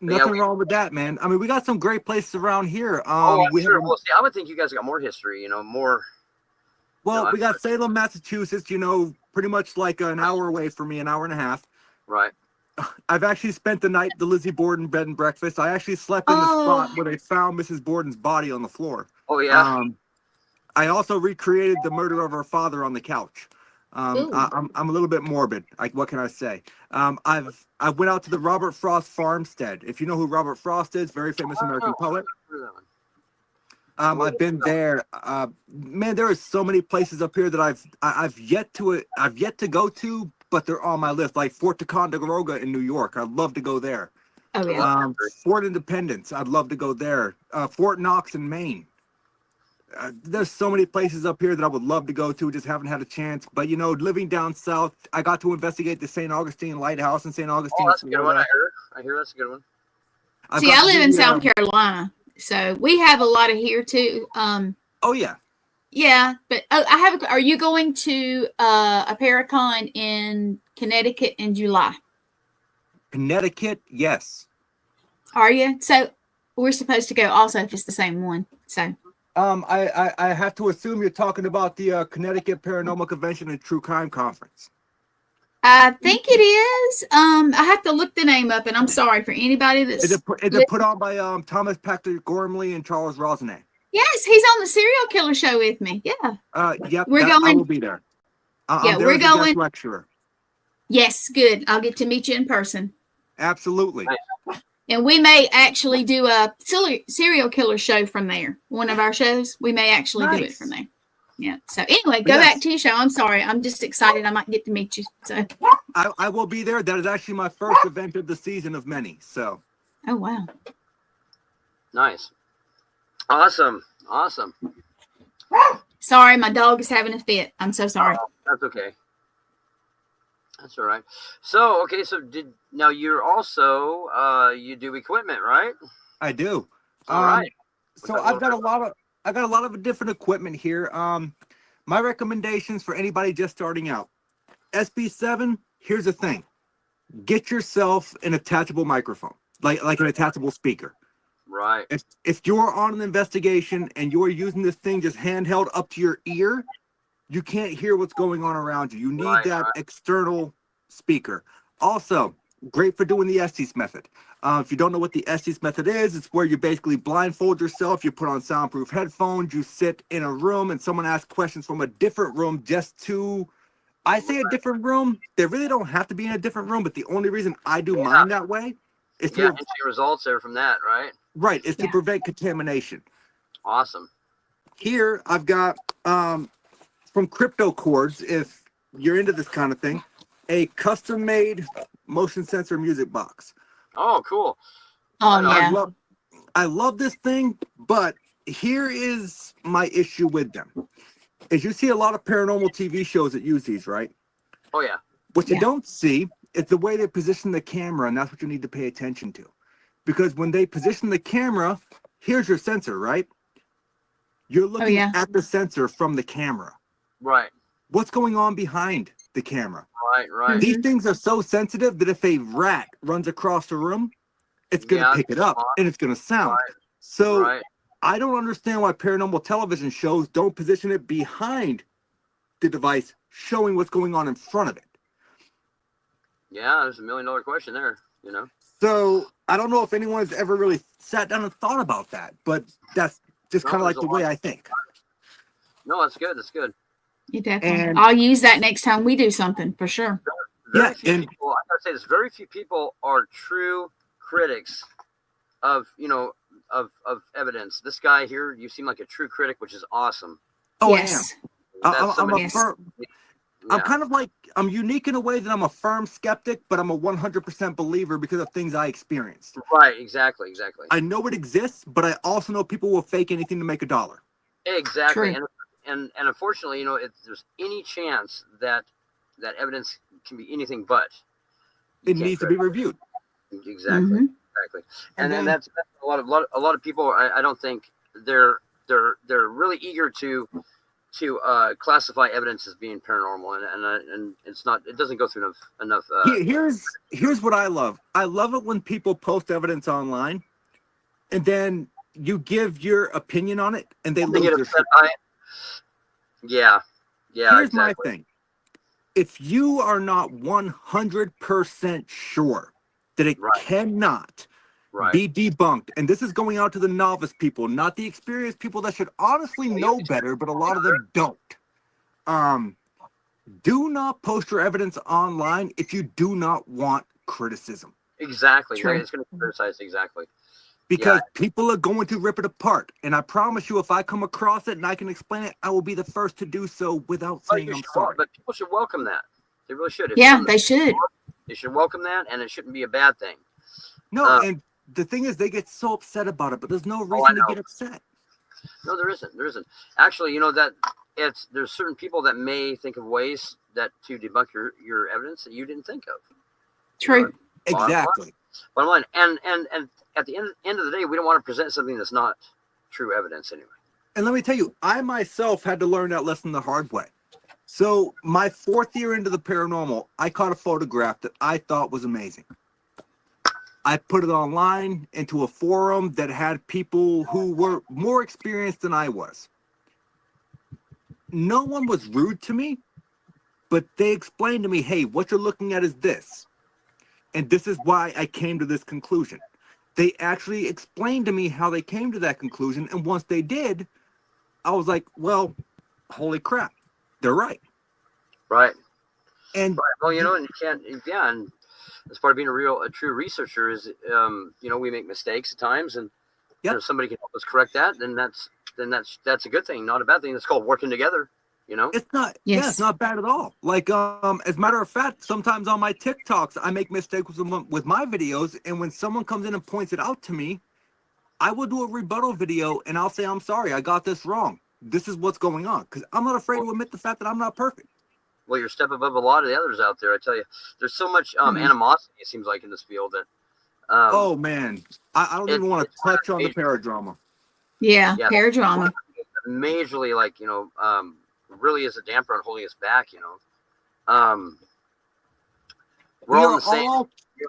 Nothing wrong with that, man. I mean, we got some great places around here. I'm sure. Well, see, I would think you guys got more history. You know, more. Well, we got Salem, Massachusetts. You know, pretty much like an hour away from me, an hour and a half. Right. I've actually spent the night at the Lizzie Borden bed and breakfast. I actually slept in the spot where they found Mrs. Borden's body on the floor. Oh yeah. I also recreated the murder of her father on the couch. I'm a little bit morbid. Like, what can I say? I went out to the Robert Frost farmstead. If you know who Robert Frost is, very famous American poet. I've been there. Man, there are so many places up here that I've yet to go to, but they're on my list. Like Fort Ticonderoga in New York. I'd love to go there. Oh yeah. Fort Independence. I'd love to go there. Fort Knox in Maine. There's so many places up here that I would love to go to, just haven't had a chance. But you know, living down south, I got to investigate the St. Augustine Lighthouse in St. Augustine. Oh, that's a good one. I hear that's a good one. See, I live in South Carolina, so we have a lot of here too. Oh yeah. Yeah, but are you going to a Paracon in Connecticut in July? Connecticut, yes. Are you? So we're supposed to go also if it's the same one. So. I have to assume you're talking about the Connecticut Paranormal Convention and True Crime Conference. I think it is. I have to look the name up, and I'm sorry for anybody that's. Is it put on by Thomas Patrick Gormley and Charles Rosenet? Yes, he's on the Serial Killer Show with me. Yeah. Yep. We're going. I will be there. We're going. Guest lecturer. Yes, good. I'll get to meet you in person. Absolutely. And we may actually do a serial killer show from there. One of our shows, we may actually do it from there. Yeah. So anyway, go back to your show. I'm sorry. I'm just excited. I might get to meet you. So I will be there. That is actually my first event of the season of many. So. Oh wow. Nice. Awesome. Sorry, my dog is having a fit. I'm so sorry. That's okay. That's all right. So, okay, so now you're also you do equipment, right? I do. All right. So I've got a lot of different equipment here. My recommendations for anybody just starting out. SB7, here's the thing. Get yourself an attachable microphone, like an attachable speaker. Right. If you're on an investigation and you're using this thing just handheld up to your ear, you can't hear what's going on around you. You need that external speaker. Also, great for doing the Estes method. If you don't know what the Estes method is, it's where you basically blindfold yourself, you put on soundproof headphones, you sit in a room, and someone asks questions from a different room just to, I say a different room. They really don't have to be in a different room, but the only reason I do mine that way is to and see results there from that, right? Right, is to prevent contamination. Awesome. Here I've got from Crypto Chords, if you're into this kind of thing, a custom-made motion sensor music box. Oh, cool. Oh, yeah. I love this thing, but here is my issue with them. Is you see a lot of paranormal TV shows that use these, right? Oh, yeah. What you don't see is the way they position the camera, and that's what you need to pay attention to. Because when they position the camera, here's your sensor, right? You're looking at the sensor from the camera. Right. What's going on behind the camera? Right. These things are so sensitive that if a rat runs across the room, it's going to pick it up and it's going to sound. Right. So I don't understand why paranormal television shows don't position it behind the device, showing what's going on in front of it. Yeah, there's $1 million question there, you know? So I don't know if anyone's ever really sat down and thought about that, but that's just kind of like the way I think. No, that's good. That's good. You definitely. I'll use that next time we do something for sure. Very few people, I gotta say this, very few people are true critics of, of evidence. This guy here, you seem like a true critic, which is awesome. Oh, yes. I'm kind of like, I'm unique in a way that I'm a firm skeptic, but I'm a 100% believer because of things I experienced. Right, exactly. I know it exists, but I also know people will fake anything to make a dollar. Exactly. And unfortunately, if there's any chance that evidence can be anything but, it needs to be reviewed. Exactly. And then that's a lot of people. I don't think they're really eager to classify evidence as being paranormal, and it's not. It doesn't go through enough. Here's what I love. I love it when people post evidence online, and then you give your opinion on it, and they lose their shit. Yeah. Here's my thing. If you are not 100% sure that it cannot be debunked, and this is going out to the novice people, not the experienced people that should honestly know better, but a lot of them don't. Do not post your evidence online if you do not want criticism. Exactly. It's going to be criticized. Exactly. Because people are going to rip it apart. And I promise you, if I come across it and I can explain it, I will be the first to do so without saying I'm sorry. But people should welcome that. They really should. They should. They should welcome that, and it shouldn't be a bad thing. No, and the thing is, they get so upset about it, but there's no reason to get upset. No, there isn't. There isn't. Actually, there's certain people that may think of ways to debunk your evidence that you didn't think of. True. Exactly. Bottom line, and at the end of the day, we don't want to present something that's not true evidence anyway. And let me tell you, I myself had to learn that lesson the hard way. So my 4th year into the paranormal, I caught a photograph that I thought was amazing. I put it online into a forum that had people who were more experienced than I was. No one was rude to me, but they explained to me, hey, what you're looking at is this. And this is why I came to this conclusion. They actually explained to me how they came to that conclusion. And once they did, I was like, well, holy crap, they're right. Right. And well, and you can't, and as part of being a true researcher is, we make mistakes at times, and if somebody can help us correct that, then that's a good thing, not a bad thing. It's called working together. It's not. Yes. Yeah, it's not bad at all. Like, as a matter of fact, sometimes on my TikToks, I make mistakes with my videos, and when someone comes in and points it out to me, I will do a rebuttal video, and I'll say, I'm sorry, I got this wrong. this is what's going on. Because I'm not afraid to admit the fact that I'm not perfect. Well, you're a step above a lot of the others out there. I tell you, there's so much animosity. It seems like in this field that. Oh man, I don't even want to touch on the paradrama. Yeah, paradrama. Majorly, like, really is a damper on holding us back. We're all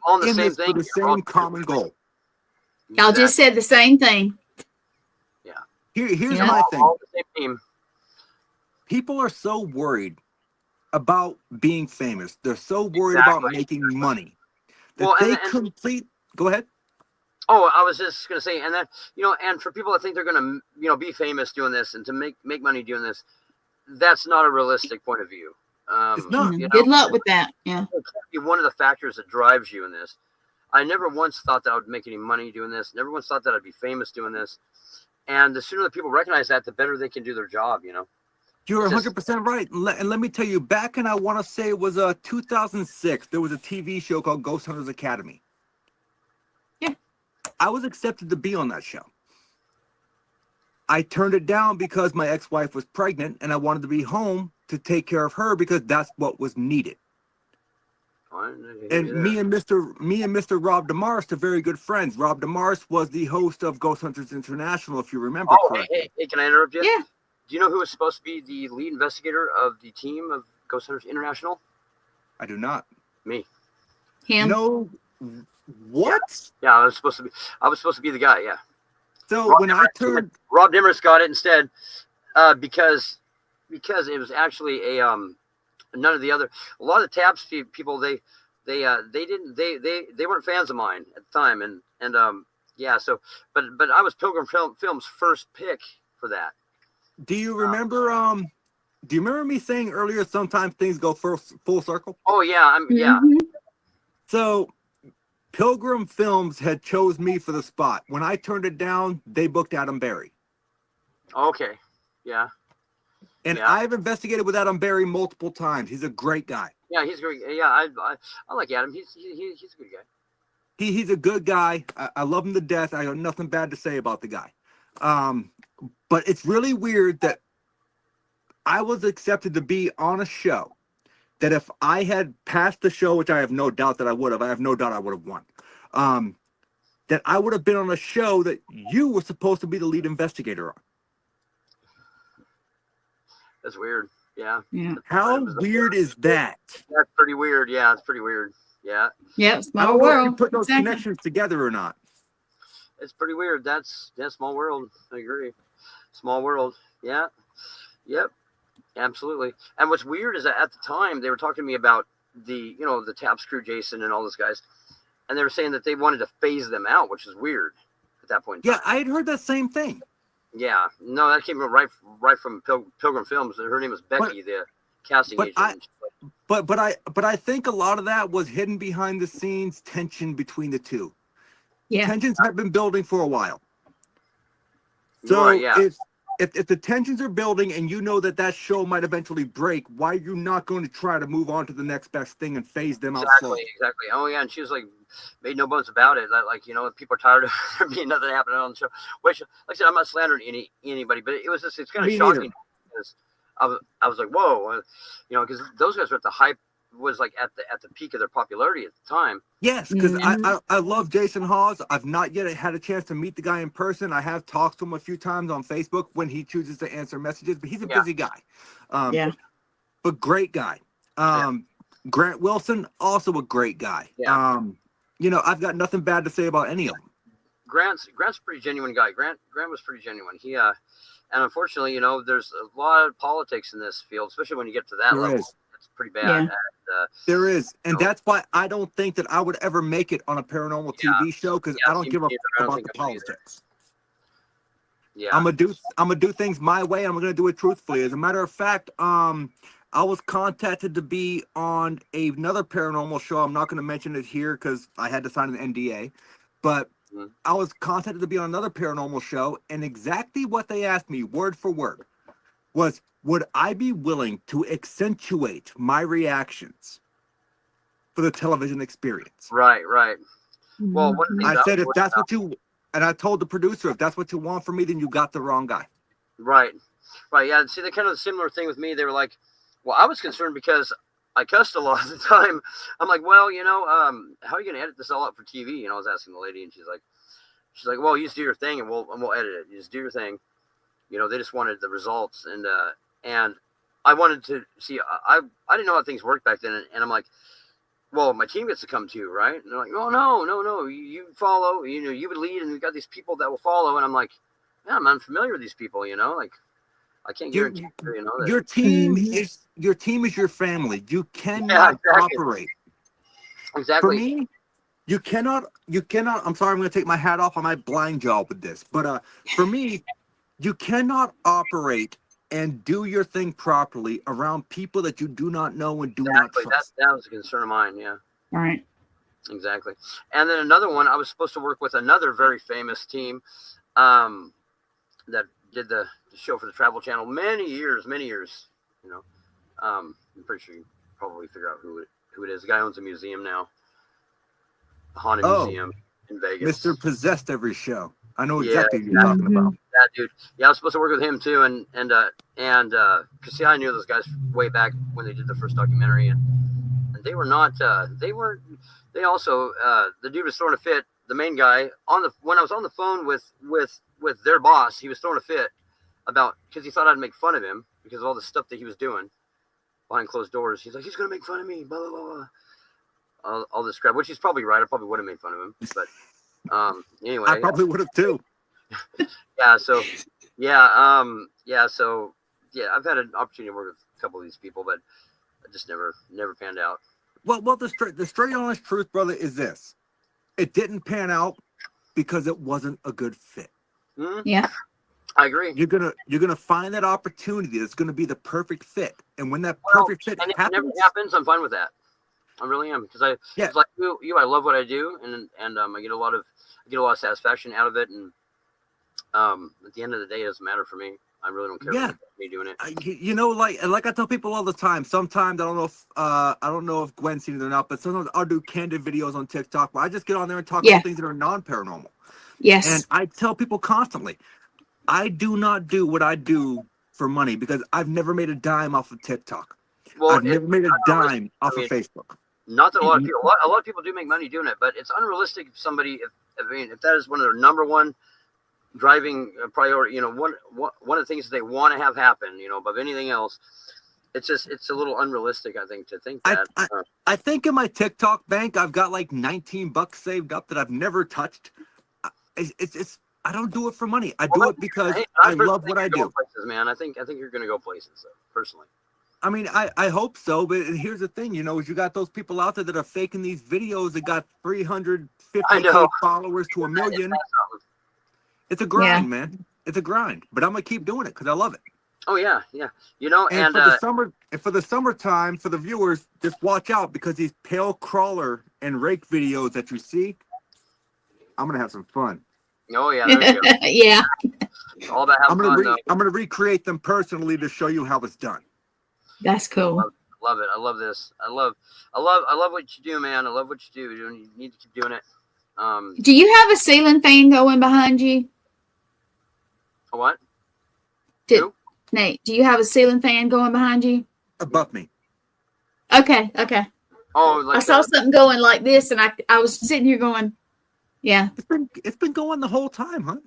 on the same thing. For the same common goal. Y'all just said the same thing. Yeah. Here's my thing. All the same team. People are so worried about being famous. They're so worried about making money that Go ahead. Oh, I was just gonna say, and then and for people that think they're gonna be famous doing this and to make money doing this, that's not a realistic point of view. It's not. Good luck with that. Yeah. It can't be one of the factors that drives you in this. I never once thought that I would make any money doing this. Never once thought that I'd be famous doing this. And the sooner that people recognize that, the better they can do their job. You're 100% right. And let me tell you, back in, I want to say it was 2006, there was a TV show called Ghost Hunters Academy. Yeah. I was accepted to be on that show. I turned it down because my ex-wife was pregnant and I wanted to be home to take care of her because that's what was needed. And me and Mr. Rob Demarest are very good friends. Rob Demarest was the host of Ghost Hunters International, if you remember correctly. Hey, can I interrupt you? Yeah. Do you know who was supposed to be the lead investigator of the team of Ghost Hunters International? I do not. Me. Him. No. What? Yeah, I was supposed to be the guy. Yeah. So Rob Demarest got it instead, because it was actually a none of a lot of the Tabs people they weren't fans of mine at the time, and so but I was Pilgrim Films' first pick for that. Do you remember me saying earlier sometimes things go full circle? Oh yeah, yeah. So Pilgrim Films had chose me for the spot. When I turned it down, they booked Adam Berry. Okay. Yeah. And I've investigated with Adam Berry multiple times. He's a great guy. Yeah, he's great. Yeah, I like Adam. He's a good guy. He's a good guy. I love him to death. I got nothing bad to say about the guy. But it's really weird that I was accepted to be on a show that if I had passed the show, which I have no doubt that I would have, won. That I would have been on a show that you were supposed to be the lead investigator on. That's weird. Yeah. How weird is that? That's pretty weird. Yeah, it's pretty weird. Yeah. Yeah, I don't know if you put those connections together or not. It's pretty weird. That's small world. I agree. Small world. Yeah. Yep. Absolutely. And what's weird is that at the time they were talking to me about the Taps crew, Jason and all those guys, and they were saying that they wanted to phase them out, which is weird at that point. Yeah, I had heard that same thing. Yeah, no, that came right from Pilgrim Films. Her name was Becky, the casting agent. But I think a lot of that was hidden behind the scenes tension between the two. Yeah, tensions have been building for a while. So if the tensions are building and you know that show might eventually break, why are you not going to try to move on to the next best thing and phase them out slowly? Exactly. Oh yeah, and she was like, made no bones about it. Like people are tired of there being nothing happening on the show. Which, like I said, I'm not slandering anybody, but it's kind of shocking because I was like, whoa, because those guys were at the hype, was like at the peak of their popularity at the time. Yes, because I love Jason Hawes. I've not yet had a chance to meet the guy in person. I have talked to him a few times on Facebook when he chooses to answer messages, but he's a busy guy. But great guy. Grant Wilson, also a great guy. Yeah. I've got nothing bad to say about any of them. Grant's a pretty genuine guy. Grant was pretty genuine. He and unfortunately, there's a lot of politics in this field, especially when you get to that level. It's pretty bad. Yeah. There is, and that's why I don't think that I would ever make it on a paranormal TV show, because I don't give a fuck about the politics. Yeah, I'm gonna do things my way. I'm gonna do it truthfully. As a matter of fact, I was contacted to be on another paranormal show. I'm not going to mention it here because I had to sign an NDA, but I was contacted to be on another paranormal show, and exactly what they asked me, word for word, was, would I be willing to accentuate my reactions for the television experience? Right. Well, I said, if that's what you, and I told the producer, if that's what you want from me, then you got the wrong guy. Right. Right. Yeah. See, the kind of similar thing with me. They were like, well, I was concerned because I cussed a lot of the time. I'm like, well, how are you going to edit this all up for TV? And I was asking the lady, and she's like, well, you just do your thing, and we'll edit it. You just do your thing. They just wanted the results, and I wanted to see. I didn't know how things worked back then, and I'm like, well, my team gets to come too, right? And they're like, oh no, you follow. You would lead, and we've got these people that will follow. And I'm like, yeah, I'm unfamiliar with these people. Like, I can't guarantee that. Your team is your family. You cannot operate. Exactly. For me, you cannot. I'm sorry, I'm going to take my hat off. I might blind job with this, but for me, you cannot operate and do your thing properly around people that you do not know and do not trust. That was a concern of mine. Yeah. Right. Exactly. And then another one, I was supposed to work with another very famous team that did the show for the Travel Channel many years. I'm pretty sure you probably figure out who it is. The guy owns a museum now, a haunted museum in Vegas. Mr. Possessed every show. I know exactly what you're talking about. That dude. Yeah, I was supposed to work with him too, and because I knew those guys way back when they did the first documentary, and they were not. They also the dude was throwing a fit. The main guy when I was on the phone with their boss, he was throwing a fit because he thought I'd make fun of him because of all the stuff that he was doing behind closed doors. He's like, he's gonna make fun of me, blah blah blah. All this crap, which he's probably right. I probably would have made fun of him, but anyway, I probably would have too. Yeah. So I've had an opportunity to work with a couple of these people, but I just never panned out. Well, the straight honest truth, brother, is this: it didn't pan out because it wasn't a good fit. Mm-hmm. Yeah, I agree. You're gonna find that opportunity that's gonna be the perfect fit, and when that perfect fit and happens, it never happens, I'm fine with that. I really am, because it's like you. I love what I do, and I get a lot of satisfaction out of it, and at the end of the day, it doesn't matter for me. I really don't care about me doing it. Like I tell people all the time. Sometimes I don't know if Gwen's seen it or not, but sometimes I'll do candid videos on TikTok where I just get on there and talk about things that are non-paranormal. Yes. And I tell people constantly, I do not do what I do for money because I've never made a dime off of TikTok. Well, I've never made a dime off of Facebook. Not that a lot of people do make money doing it, but it's unrealistic if that is one of their number one driving priority, one of the things that they want to have happen, above anything else. It's a little unrealistic, I think, to think that. I think in my TikTok bank, I've got like $19 saved up that I've never touched. I don't do it for money. I do it because I love what I do. Places, man. I think you're going to go places, personally. I mean, I hope so, but here's the thing, is you got those people out there that are faking these videos that got 350K followers to 1 million. It's a grind, man. It's a grind, but I'm gonna keep doing it because I love it. Oh yeah. And for the summertime, for the viewers, just watch out because these pale crawler and rake videos that you see, I'm gonna have some fun. Oh yeah, there you go. Yeah. It's all about having fun. I'm gonna recreate them personally to show you how it's done. That's cool. Love it. I love this. I love what you do, man. I love what you do. You need to keep doing it. Do you have a ceiling fan going behind you? A what? Nate, do you have a ceiling fan going behind you? Above me. Okay. Oh, I saw something going like this, and I was sitting here going, yeah. It's been going the whole time, huh?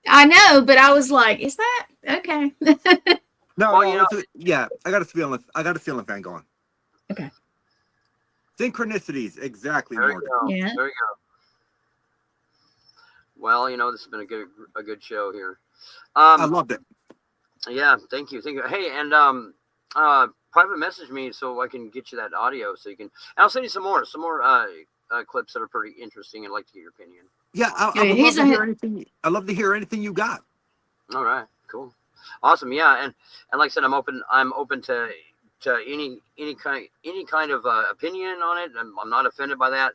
I know, but I was like, is that okay? No, I got a ceiling fan going. Okay. Synchronicities, exactly. There you go. Yeah. There you go. Well, this has been a good show here. I loved it. Yeah, thank you. Hey, and private message me so I can get you that audio so you can. And I'll send you some more clips that are pretty interesting. I'd like to get your opinion. Yeah, I'd love to hear anything you got. All right, cool, awesome. Yeah, and like I said, I'm open to any kind of opinion on it. I'm not offended by that.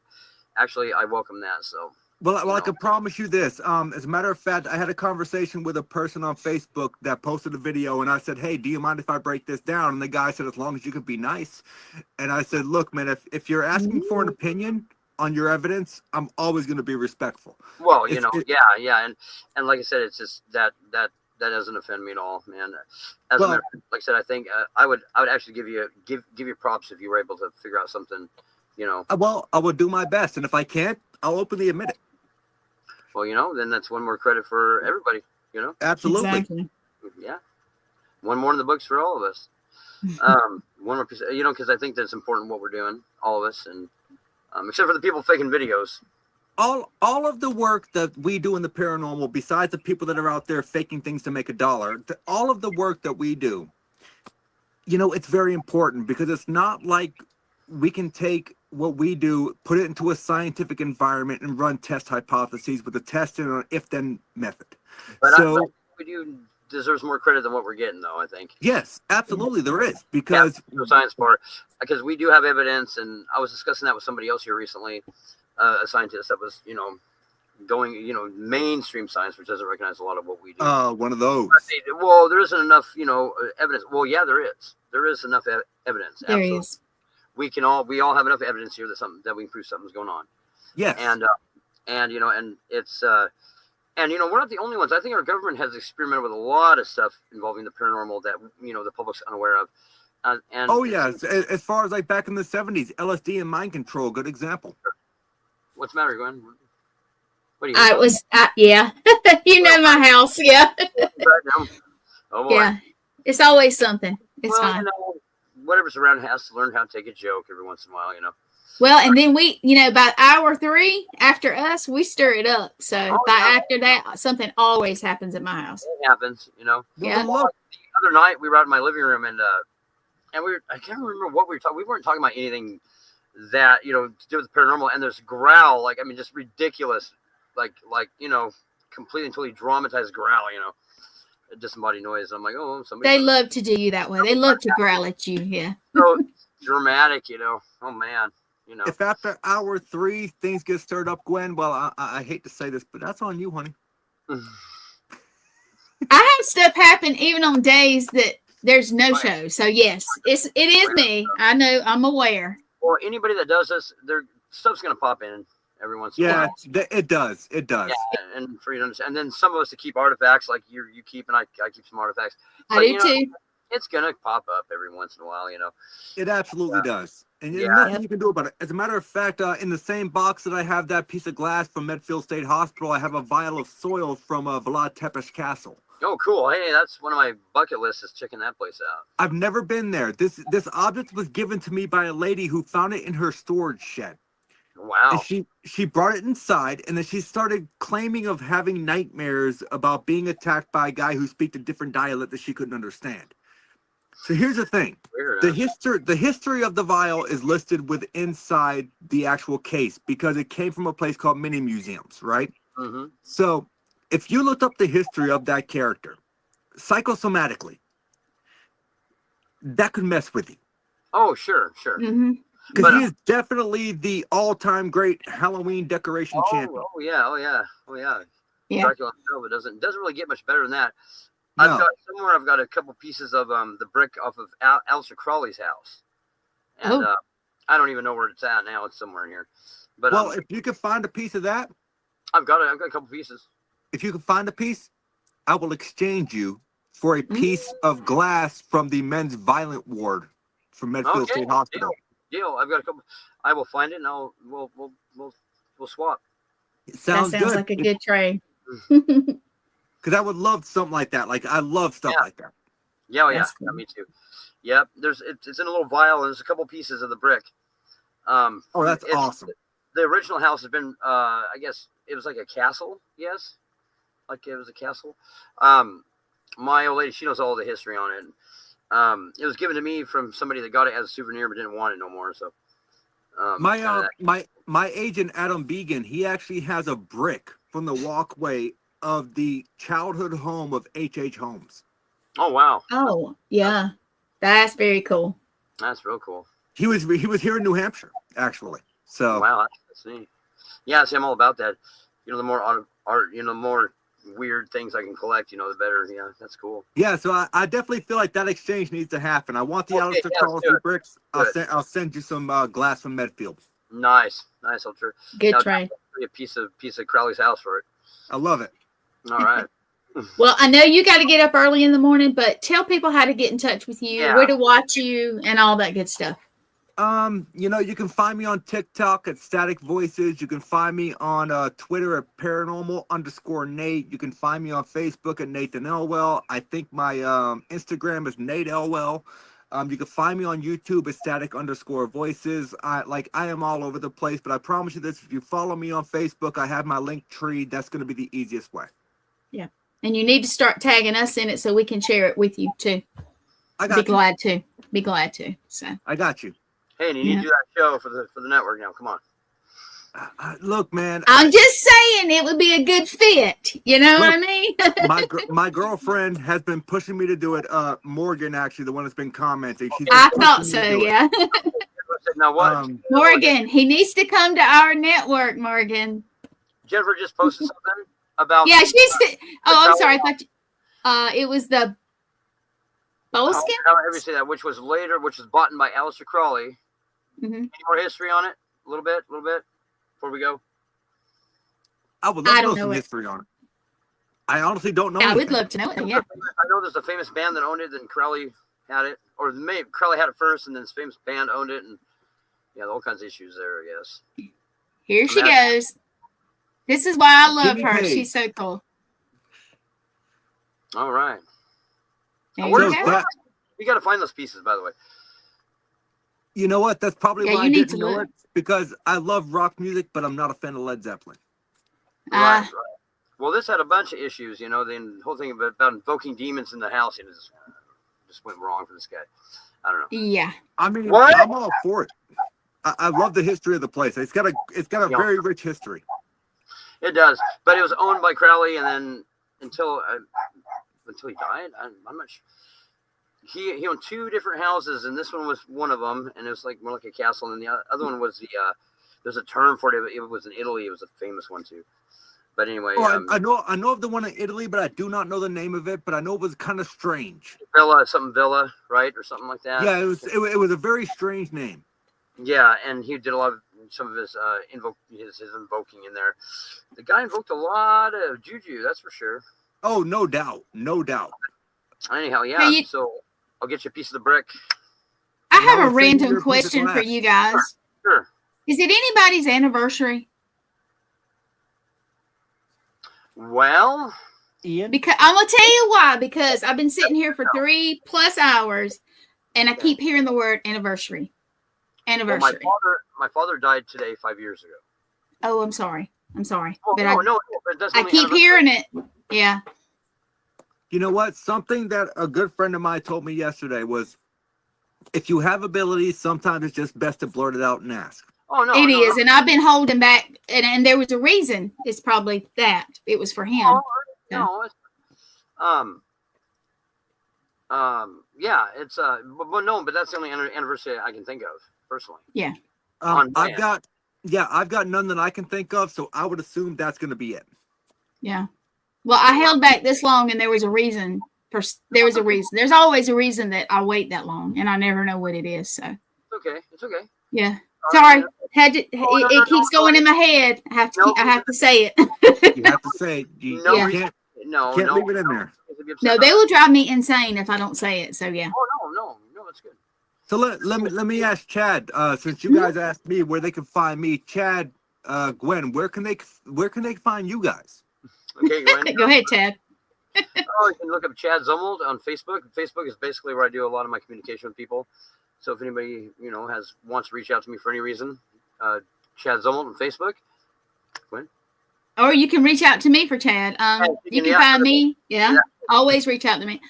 Actually, I welcome that. So. Well, I can promise you this. As a matter of fact, I had a conversation with a person on Facebook that posted a video, and I said, hey, do you mind if I break this down? And the guy said, as long as you can be nice. And I said, look, man, if you're asking for an opinion on your evidence, I'm always going to be respectful. Well, yeah. And like I said, it's just that that doesn't offend me at all, man. As Well- a matter, like I said, I think I would actually give you props if you were able to figure out something, you know. Well, I will do my best, and if I can't, I'll openly admit it. Well, you know, then that's one more credit for everybody, you know. Absolutely. Exactly. Yeah, one more in the books for all of us. One more piece, you know, because I think that's important what we're doing, all of us, and except for the people faking videos. All of the work that we do in the paranormal, besides the people that are out there faking things to make a dollar, all of the work that we do, you know, it's very important because it's not like we can take what we do, put it into a scientific environment and run test hypotheses with a test and an if-then method. But So we do deserves more credit than what we're getting, though. I think. yes, absolutely there is, because The science part, because we do have evidence, and I was discussing that with somebody else here recently, a scientist that was, you know, going, you know, mainstream science, which doesn't recognize a lot of what we do. one of those. Well, there isn't enough, you know, evidence. Well, yeah, there is. There is enough evidence. There Absolutely. is. We all have enough evidence here that we can prove something's going on. Yes. And you know, and it's and you know, we're not the only ones. I think our government has experimented with a lot of stuff involving the paranormal that, you know, the public's unaware of. And Oh yes, as far as like back in the 70s, LSD and mind control, good example. What's the matter, Gwen? What do you? I was, yeah. You know my house, yeah. Oh boy. Yeah. It's always something. It's Well, fine. you know, whatever's around has to learn how to take a joke every once in a while, you know. Well, and then we, you know, by hour 3 after us, we stir it up. So after that, something always happens at my house. It happens, you know. Yeah. Well, look, The other night we were out in my living room and I can't remember what we were talking. We weren't talking about anything that, you know, to do with the paranormal. And there's growl, like, I mean, just ridiculous, like you know, completely and totally dramatized growl, you know, a disembodied noise. I'm like, oh, somebody. They love to do you that way. They love to growl at you. Yeah. So dramatic, you know. Oh man, you know. if after hour 3 things get stirred up, Gwen, well, I hate to say this, but that's on you, honey. I have stuff happen even on days that there's no show. So yes, it is me. I know. I'm aware. Well, anybody that does this, their stuff's gonna pop in every once in a Yeah, while. it does. It does. Yeah, and for you to understand, and then some of us to keep artifacts like you keep, and I keep some artifacts. I But, do you know, too. It's gonna pop up every once in a while, you know. It absolutely does. And there's Yeah. nothing you can do about it. As a matter of fact, in the same box that I have that piece of glass from Medfield State Hospital, I have a vial of soil from Vlad Tepes Castle. Oh, cool. Hey, that's one of my bucket lists is checking that place out. I've never been there. This object was given to me by a lady who found it in her storage shed. Wow. And she brought it inside, and then she started claiming of having nightmares about being attacked by a guy who speaks a different dialect that she couldn't understand. So here's the thing. Weird. The history of the vial is listed with inside the actual case because it came from a place called Mini Museums, right? Mm-hmm. So if you looked up the history of that character, psychosomatically, that could mess with you. Oh, sure. Hmm. Because But, he is definitely the all-time great Halloween decoration champion. Oh yeah. Yeah. Dracula himself, it doesn't really get much better than that. No. I've got a couple pieces of the brick off of Aleister Crowley's house, and I don't even know where it's at now. It's somewhere in here. But Well, if you can find a piece of that, I've got a couple pieces. if you can find a piece, I will exchange you for a piece of glass from the men's violent ward from Medfield State Hospital. Deal. I've got a couple. I will find it, and we'll swap. It That sounds sounds good. like a good trade. Because I would love something like that. Like I love stuff like that. Yeah, That's cool. me too. Yep. It's in a little vial, and there's a couple pieces of the brick. Oh, that's awesome. The original house has been, I guess it was like a castle. Yes, like it was a castle. My old lady, she knows all the history on it. It was given to me from somebody that got it as a souvenir but didn't want it no more. So My agent Adam Began, he actually has a brick from the walkway of the childhood home of H.H. Holmes. Oh wow, Oh, yeah. That's very cool. that's real cool. He was here in New Hampshire, actually. So Wow, that's neat. Yeah, see, I'm all about that. You know, the more art, you know, the more weird things I can collect, you know, the better. Yeah, that's cool. yeah, so I definitely feel like that exchange needs to happen. I want the Okay, Aleister yeah, Crowley do it. bricks. I'll send you some glass from Medfield. Nice. I'll Good now, trade. a piece of Crowley's house for it. I love it. All right. Well, I know you got to get up early in the morning, but tell people how to get in touch with you, Yeah. where to watch you, and all that good stuff. You can find me on TikTok at Static Voices. You can find me on Twitter at paranormal_Nate. You can find me on Facebook at Nathan Elwell. I think my Instagram is Nate Elwell. You can find me on YouTube at static_voices. I am all over the place, but I promise you this: if you follow me on Facebook, I have my link tree. That's going to be the easiest way. Yeah, and you need to start tagging us in it so we can share it with you too. I got you. Be glad to. So I got you. Hey, and you need to do that show for the network now. Come on. Look, man. I'm just saying it would be a good fit. You know what I mean? my girlfriend has been pushing me to do it. Morgan, actually, the one that's been commenting. I thought so. Yeah. Now what? Morgan, he needs to come to our network. Morgan. Jennifer just posted something about. Yeah, she's. Oh, I'm sorry. I thought it was the boa skin. How ever say that? Which was bought by Aleister Crowley. Mm-hmm. Any more history on it? A little bit. Before we go. I would love to know some history on it. I honestly don't know. I would love to know it. Yeah. I know there's a famous band that owned it, then Crowley had it, or maybe Crowley had it first, and then this famous band owned it, and all kinds of issues there, I guess. Here she goes. This is why I love her. She's so cool. All right. You got to find those pieces, by the way. You know what? That's probably why I didn't know it, because I love rock music, but I'm not a fan of Led Zeppelin. Right. Well, this had a bunch of issues, the whole thing about invoking demons in the house, and it just went wrong for this guy. I don't know. Yeah. I mean, I'm all for it. I love the history of the place. It's got a very rich history. It does, but it was owned by Crowley, and then until he died, I'm not sure. He owned two different houses, and this one was one of them, and it was more like a castle. And the other one was there's a term for it. It was in Italy. It was a famous one too. But anyway, I know of the one in Italy, but I do not know the name of it. But I know it was kind of strange. Villa, right, or something like that. Yeah, it was a very strange name. Yeah, and he did some of his invoking in there. The guy invoked a lot of juju, that's for sure. Oh, no doubt. Anyhow, yeah. So I'll get you a piece of the brick. I have a random question for you guys. Sure. Is it anybody's anniversary? Well, Ian? Because I'm gonna tell you why. Because I've been sitting here for 3+ hours, and I keep hearing the word anniversary. Anniversary. Well, my father died today 5 years ago. Oh, I'm sorry. Oh, but no, I keep hearing it. Yeah. You know what? Something that a good friend of mine told me yesterday was, if you have abilities, sometimes it's just best to blurt it out and ask. Oh, no. It is. And I've been holding back. And there was a reason. It's probably that. It was for him. No. Yeah, it's but that's the only anniversary I can think of personally. Yeah. I've got none that I can think of, so I would assume that's going to be it. Yeah. Well, I held back this long, and there was a reason. There's always a reason that I wait that long, and I never know what it is. So It's okay. Yeah. Sorry. It keeps going in my head. I have to say it. You have to say it. You can't leave it in there. No, they will drive me insane if I don't say it. So yeah. Oh no, it's good. So let me ask Chad, since you guys asked me where they can find me. Chad, Gwen, where can they find you guys? Okay, Gwen. Go ahead, Chad. You can look up Chad Zumwalt on Facebook. Facebook is basically where I do a lot of my communication with people. So if anybody wants to reach out to me for any reason, Chad Zumwalt on Facebook. Gwen. Or you can reach out to me for Chad. You can find me. Yeah. Always reach out to me.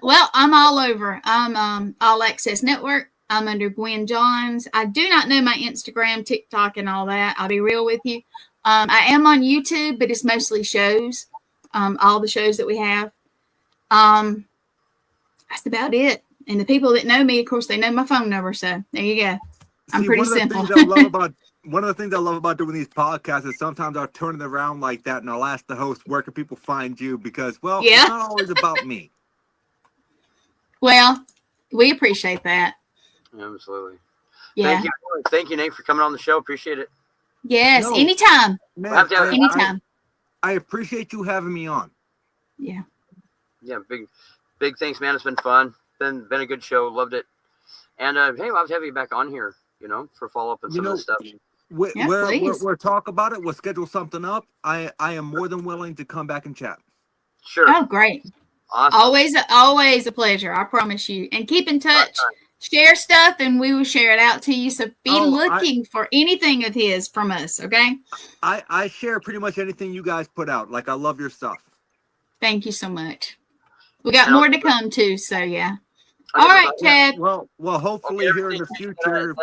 Well, I'm all over. I'm All Access Network. I'm under Gwen Johns. I do not know my Instagram, TikTok, and all that. I'll be real with you. I am on YouTube, but it's mostly shows. All the shows that we have. That's about it. And the people that know me, of course, they know my phone number. So there you go. I'm pretty simple. One of the things I love about doing these podcasts is sometimes I'll turn it around like that and I'll ask the host, where can people find you? Because, it's not always about me. Well, we appreciate that. Absolutely. Yeah. Thank you, Nate, for coming on the show. Appreciate it. Yes, anytime. Man, anytime. I appreciate you having me on. Yeah. Yeah, big thanks, man. It's been fun. Been a good show. Loved it. And hey, I'll have you back on here, for follow up on some of this stuff. Yeah, please. We'll talk about it. We'll schedule something up. I am more than willing to come back and chat. Sure. Oh, great. Awesome. Always a pleasure. I promise you. And keep in touch. Share stuff, and we will share it out to you. So be looking for anything of his from us, okay? I share pretty much anything you guys put out. Like, I love your stuff. Thank you so much. We got more to come too, so yeah. All right, Chad. Well, hopefully here in the future,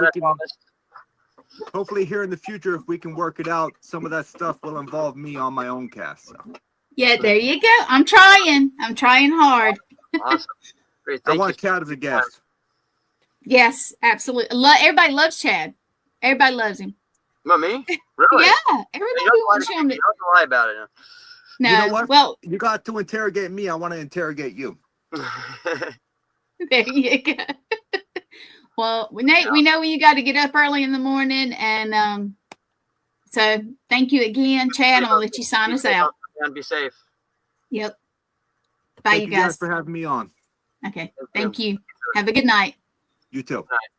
if we can work it out, some of that stuff will involve me on my own cast. So. Yeah, there you go. I'm trying hard. Awesome. Great. I want Chad as a guest. Yes, absolutely. Everybody loves Chad. Everybody loves him. Not me? Really? Yeah, everybody wants him. You don't lie about it. No, you know what? Well, you got to interrogate me. I want to interrogate you. There you go. Well, Nate, we know you got to get up early in the morning, and so thank you again, Chad. I'm gonna let you sign us out. And be safe. Yep. Bye, Thank you guys. For having me on. Okay. Thank you. Have a good night. You too. Good night.